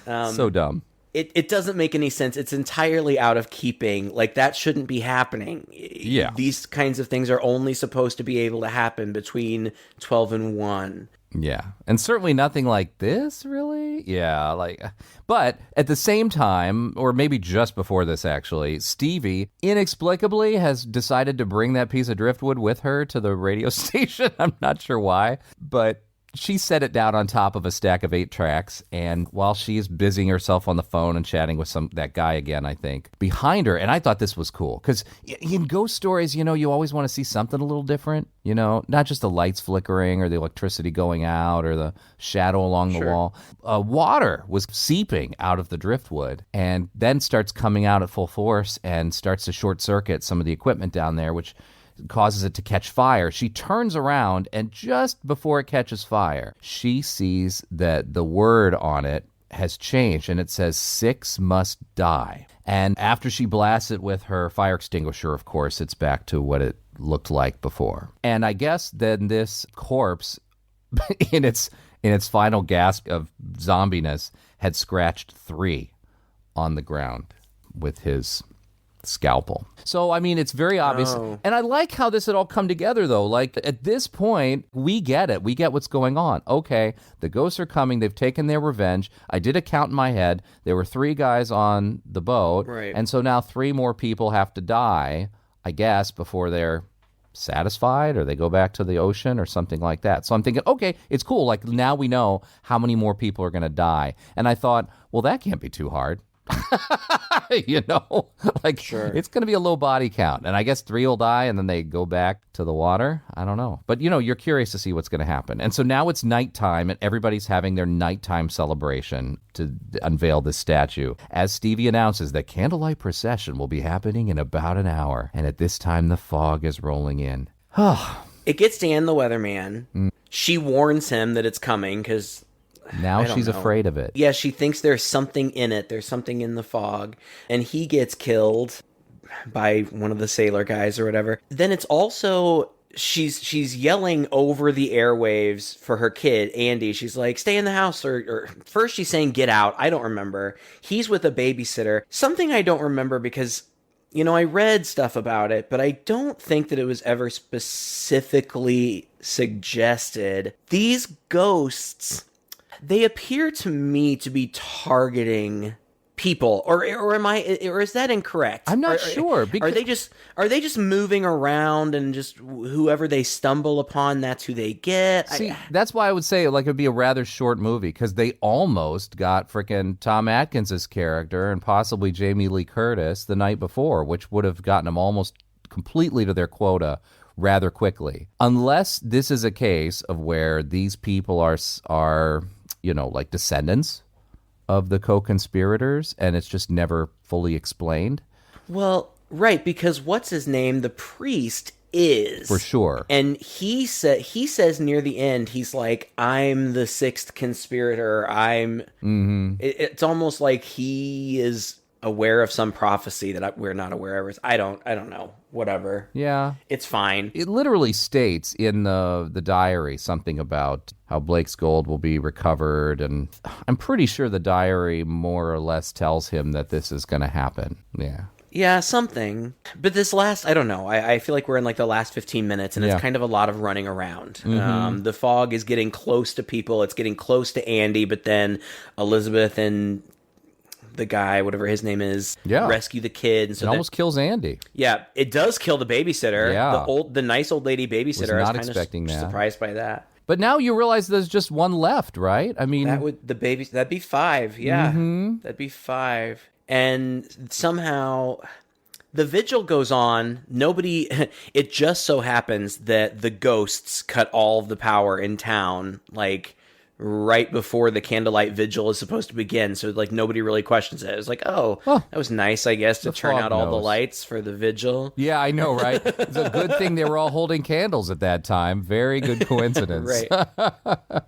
So dumb. It doesn't make any sense. It's entirely out of keeping. Like, that shouldn't be happening. Yeah. These kinds of things are only supposed to be able to happen between 12 and 1. Yeah. And certainly nothing like this, really. Yeah. But at the same time, or maybe just before this, actually, Stevie inexplicably has decided to bring that piece of driftwood with her to the radio station. I'm not sure why, but she set it down on top of a stack of 8 tracks, and while she's busying herself on the phone and chatting with that guy again, I think, behind her, and I thought this was cool, because in ghost stories, you always want to see something a little different, not just the lights flickering or the electricity going out or the shadow along the wall. Water was seeping out of the driftwood and then starts coming out at full force and starts to short circuit some of the equipment down there, which causes it to catch fire. She turns around, and just before it catches fire, she sees that the word on it has changed, and it says 6 must die. And after she blasts it with her fire extinguisher, of course, it's back to what it looked like before. And I guess then this corpse, in its final gasp of zombiness, had scratched 3 on the ground with his scalpel. So, I mean, it's very obvious. Oh. And I like how this had all come together, though. Like, at this point, we get it. We get what's going on. Okay, the ghosts are coming. They've taken their revenge. I did a count in my head. There were 3 guys on the boat. Right. And so now 3 more people have to die, I guess, before they're satisfied or they go back to the ocean or something like that. So I'm thinking, okay, it's cool. Like, now we know how many more people are going to die. And I thought, well, that can't be too hard. Sure. It's going to be a low body count, and I guess 3 will die and then they go back to the water. I don't know, but you're curious to see what's going to happen. And so now it's nighttime, and everybody's having their nighttime celebration to unveil this statue, as Stevie announces that candlelight procession will be happening in about an hour, and at this time the fog is rolling in. It gets Dan the weatherman. She warns him that it's coming because now she's afraid of it. Yeah, she thinks there's something in it. There's something in the fog. And he gets killed by one of the sailor guys or whatever. Then it's also, she's yelling over the airwaves for her kid, Andy. She's like, stay in the house. Or first she's saying, get out. I don't remember. He's with a babysitter. Something I don't remember because, I read stuff about it, but I don't think that it was ever specifically suggested. These ghosts, they appear to me to be targeting people, or is that incorrect? I'm not sure. Are they just moving around and just whoever they stumble upon, that's who they get? See, that's why I would say it'd be a rather short movie, because they almost got frickin' Tom Atkins' character and possibly Jamie Lee Curtis the night before, which would have gotten them almost completely to their quota rather quickly. Unless this is a case of where these people are like descendants of the co-conspirators, and it's just never fully explained. Well, Right, because what's his name? The priest is. For sure. And he says near the end, he's like, I'm the sixth conspirator. It's almost like he is aware of some prophecy that we're not aware of. I don't know. Whatever. Yeah. It's fine. It literally states in the diary something about how Blake's gold will be recovered, and I'm pretty sure the diary more or less tells him that this is going to happen. Yeah. Yeah, something. But this last, I don't know. I feel like we're in like the last 15 minutes, and it's kind of a lot of running around. The fog is getting close to people. It's getting close to Andy, but then Elizabeth and the guy, whatever his name is, rescue the kid. And so it almost kills Andy. Yeah, it does kill the babysitter. Yeah. The nice old lady babysitter. Was not I was expecting that. Surprised by that. But now you realize there's just one left, right? I mean, that'd be 5. Yeah, that'd be 5. And somehow the vigil goes on. It just so happens that the ghosts cut all of the power in town, like right before the candlelight vigil is supposed to begin. So like nobody really questions it. It's like, that was nice, I guess, to turn out all the lights for the vigil. Yeah, I know, right? It's a good thing they were all holding candles at that time. Very good coincidence. Right.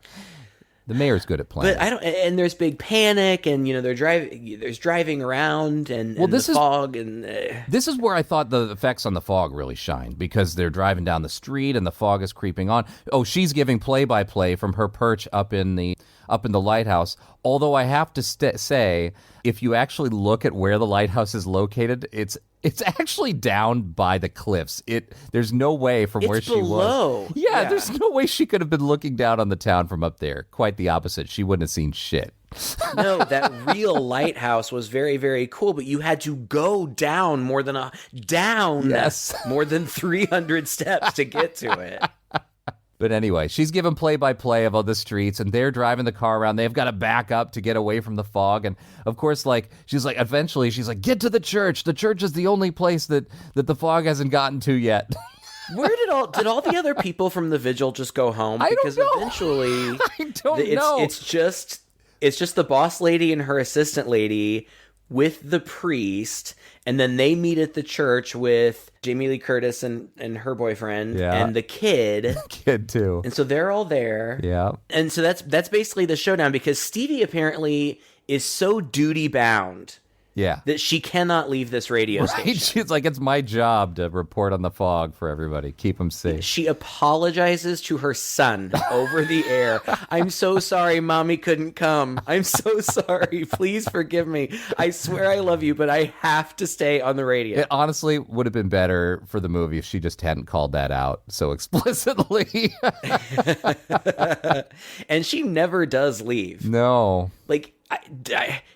The mayor's good at planning. But and there's big panic, and there's driving around, and the fog, and this is where I thought the effects on the fog really shined, because they're driving down the street and the fog is creeping on. Oh, she's giving play-by-play from her perch up in the lighthouse. Although I have to say, if you actually look at where the lighthouse is located, it's actually down by the cliffs. There's no way from where she was. Yeah, there's no way she could have been looking down on the town from up there. Quite the opposite. She wouldn't have seen shit. No, that real lighthouse was very, very cool, but you had to go down more than 300 steps to get to it. But anyway, she's given play-by-play of all the streets, and they're driving the car around. They've got to back up to get away from the fog. And, of course, eventually she's like, get to the church. The church is the only place that the fog hasn't gotten to yet. Where did all the other people from the vigil just go home? Because eventually I don't know. It's just the boss lady and her assistant lady with the priest, and then they meet at the church with Jamie Lee Curtis and her boyfriend and the kid. Kid too. And so they're all there. Yeah. And so that's basically the showdown, because Stevie apparently is so duty bound. Yeah. That she cannot leave this radio station. She's like, it's my job to report on the fog for everybody. Keep them safe. She apologizes to her son over the air. I'm so sorry Mommy couldn't come. I'm so sorry. Please forgive me. I swear I love you, but I have to stay on the radio. It honestly would have been better for the movie if she just hadn't called that out so explicitly. And she never does leave. No. Like,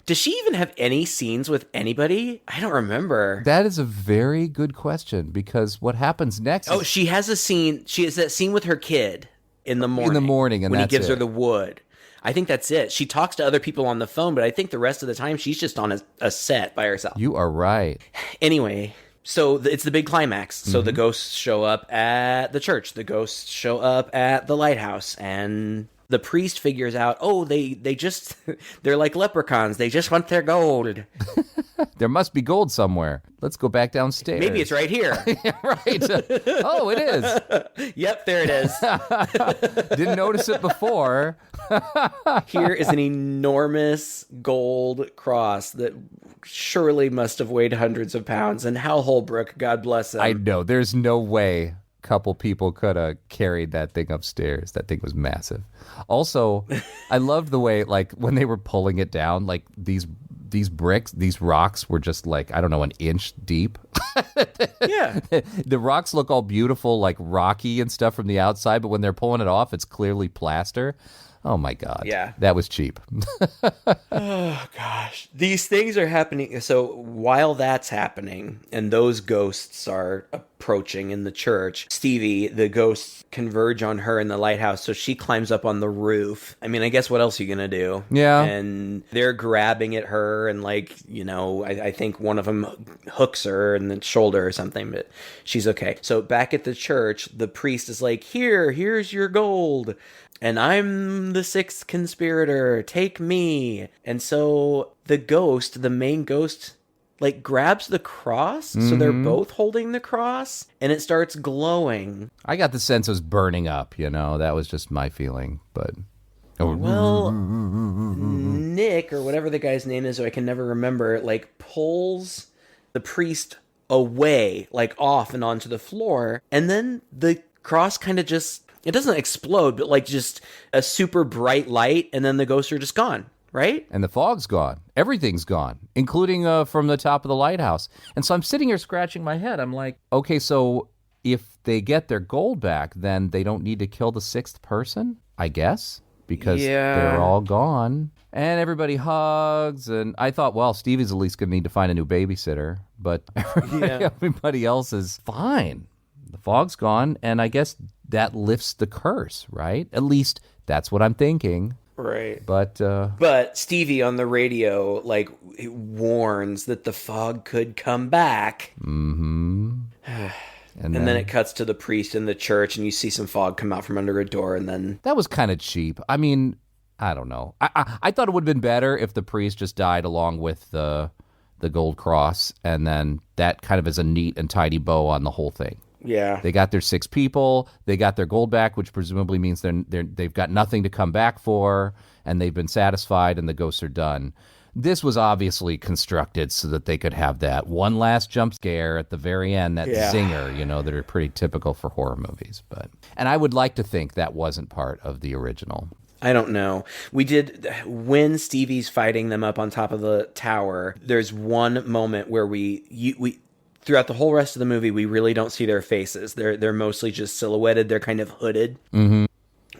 does she even have any scenes with anybody? I don't remember. That is a very good question, because what happens next? She has a scene. She has that scene with her kid in the morning. And when that's he gives her the wood. I think that's it. She talks to other people on the phone, but I think the rest of the time she's just on a set by herself. You are right. Anyway, so it's the big climax. So the ghosts show up at the church. The ghosts show up at the lighthouse, and the priest figures out, they're like leprechauns. They just want their gold. There must be gold somewhere. Let's go back downstairs. Maybe it's right here. Yeah, right. Oh, it is. Yep, there it is. Didn't notice it before. Here is an enormous gold cross that surely must have weighed hundreds of pounds. And Hal Holbrook, God bless him. I know. There's no way couple people could have carried that thing upstairs. That thing was massive. Also, I loved the way, like, when they were pulling it down, like, these rocks were just like, I don't know, an inch deep. Yeah. The rocks look all beautiful, like rocky and stuff from the outside, but when they're pulling it off, it's clearly plaster. Oh my God. Yeah. That was cheap. Oh gosh. These things are happening. So while that's happening and those ghosts are approaching in the church, Stevie, the ghosts converge on her in the lighthouse. So she climbs up on the roof. I mean, I guess what else are you going to do? Yeah. And they're grabbing at her, and like, I think one of them hooks her in the shoulder or something, but she's okay. So back at the church, the priest is like, here's your gold. And I'm the sixth conspirator. Take me. And so the main ghost, like grabs the cross, so they're both holding the cross, and it starts glowing. I got the sense it was burning up, that was just my feeling, but... Well, Nick, or whatever the guy's name is, who I can never remember, like pulls the priest away, like off and onto the floor, and then the cross kind of just, it doesn't explode, but like just a super bright light, and then the ghosts are just gone, right? And the fog's gone. Everything's gone, including from the top of the lighthouse. And so I'm sitting here scratching my head. I'm like, okay, so if they get their gold back, then they don't need to kill the sixth person, I guess? Because they're all gone. And everybody hugs. And I thought, well, Stevie's at least going to need to find a new babysitter. But everybody else is fine. The fog's gone. And I guess that lifts the curse, right? At least that's what I'm thinking. Right. But Stevie on the radio, like, warns that the fog could come back. Mm-hmm. And then it cuts to the priest in the church, and you see some fog come out from under a door, and then... That was kind of cheap. I mean, I don't know. I thought it would have been better if the priest just died along with the gold cross, and then that kind of is a neat and tidy bow on the whole thing. Yeah. They got their 6 people, they got their gold back, which presumably means they've got nothing to come back for, and they've been satisfied, and the ghosts are done. This was obviously constructed so that they could have that one last jump scare at the very end, that zinger, that are pretty typical for horror movies. And I would like to think that wasn't part of the original. I don't know. We did, when Stevie's fighting them up on top of the tower, there's one moment where we throughout the whole rest of the movie, we really don't see their faces. They're mostly just silhouetted. They're kind of hooded. Mm-hmm.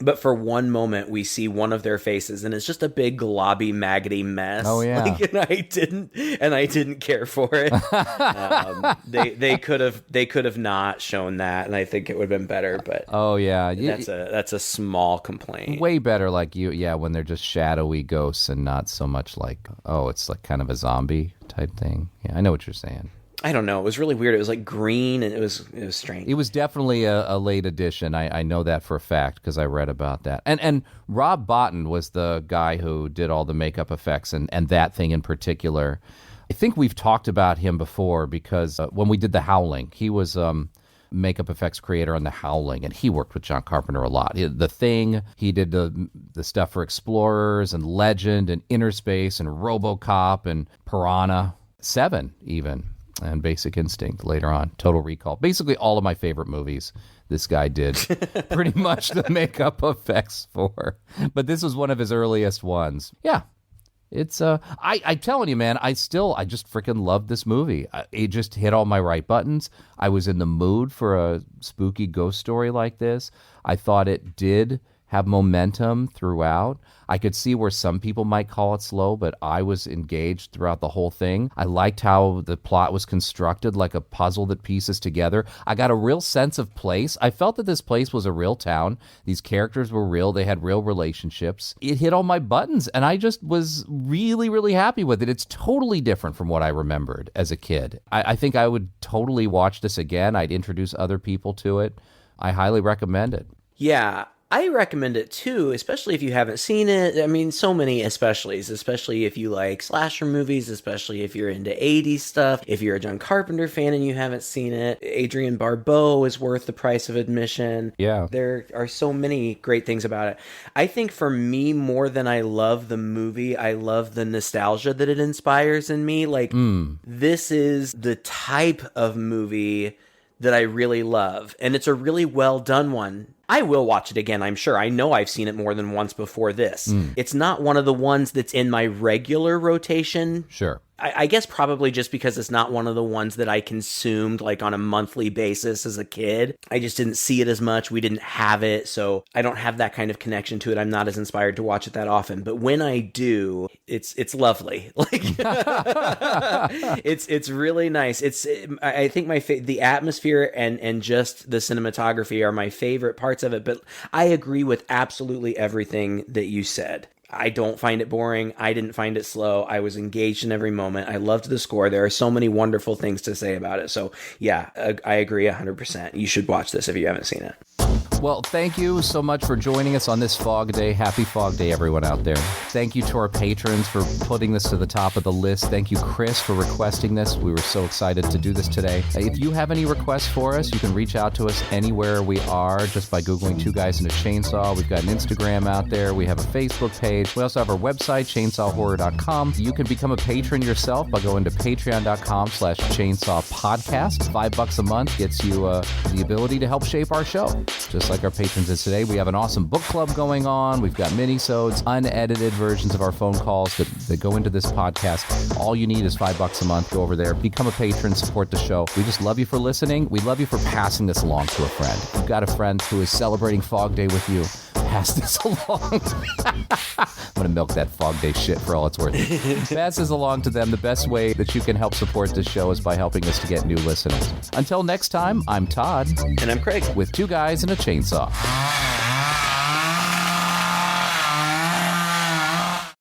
But for one moment, we see one of their faces, and it's just a big globby, maggoty mess. Oh yeah, and I didn't care for it. They could have not shown that, and I think it would have been better. But oh yeah, that's a small complaint. Way better, like when they're just shadowy ghosts and not so much like it's like kind of a zombie type thing. Yeah, I know what you're saying. I don't know. It was really weird. It was like green, and it was strange. It was definitely a late addition. I know that for a fact because I read about that. And Rob Bottin was the guy who did all the makeup effects and that thing in particular. I think we've talked about him before because when we did The Howling, he was makeup effects creator on The Howling, and he worked with John Carpenter a lot. The Thing, he did the stuff for Explorers and Legend and Inner Space and RoboCop and Piranha 7 even. And Basic Instinct later on, Total Recall. Basically all of my favorite movies this guy did pretty much the makeup effects for. But this was one of his earliest ones. Yeah. It's I'm telling you, man, I just freaking loved this movie. It just hit all my right buttons. I was in the mood for a spooky ghost story like this. I thought it did have momentum throughout. I could see where some people might call it slow, but I was engaged throughout the whole thing. I liked how the plot was constructed like a puzzle that pieces together. I got a real sense of place. I felt that this place was a real town. These characters were real. They had real relationships. It hit all my buttons, and I just was really, really happy with it. It's totally different from what I remembered as a kid. I think I would totally watch this again. I'd introduce other people to it. I highly recommend it. Yeah. I recommend it too, especially if you haven't seen it. I mean, so many especiallys, especially if you like slasher movies, especially if you're into 80s stuff. If you're a John Carpenter fan and you haven't seen it, Adrienne Barbeau is worth the price of admission. Yeah. There are so many great things about it. I think for me, more than I love the movie, I love the nostalgia that it inspires in me. Like, this is the type of movie that I really love, and it's a really well done one. I will watch it again, I'm sure. I know I've seen it more than once before this. It's not one of the ones that's in my regular rotation. Sure. I guess probably just because it's not one of the ones that I consumed like on a monthly basis as a kid. I just didn't see it as much. We didn't have it, so I don't have that kind of connection to it. I'm not as inspired to watch it that often. But when I do, it's lovely. Like it's really nice. I think the atmosphere and just the cinematography are my favorite parts of it. But I agree with absolutely everything that you said. I don't find it boring. I didn't find it slow. I was engaged in every moment. I loved the score. There are so many wonderful things to say about it. So yeah, I agree 100%. You should watch this if you haven't seen it. Well, thank you so much for joining us on this Fog Day. Happy Fog Day, everyone out there. Thank you to our patrons for putting this to the top of the list. Thank you, Chris, for requesting this. We were so excited to do this today. If you have any requests for us, you can reach out to us anywhere we are just by Googling Two Guys and a Chainsaw. We've got an Instagram out there. We have a Facebook page. We also have our website, chainsawhorror.com. You can become a patron yourself by going to patreon.com/chainsawpodcast. $5 a month gets you the ability to help shape our show, just like our patrons did today. We have an awesome book club going on. We've got mini-sodes, unedited versions of our phone calls that go into this podcast. All you need is $5 a month. Go over there, become a patron, support the show. We just love you for listening. We love you for passing this along to a friend. If you've got a friend who is celebrating Fog Day with you, pass this along. I'm going to milk that Fog Day shit for all it's worth. Pass this along to them. The best way that you can help support this show is by helping us to get new listeners. Until next time, I'm Todd. And I'm Craig. With Two Guys and a Chainsaw.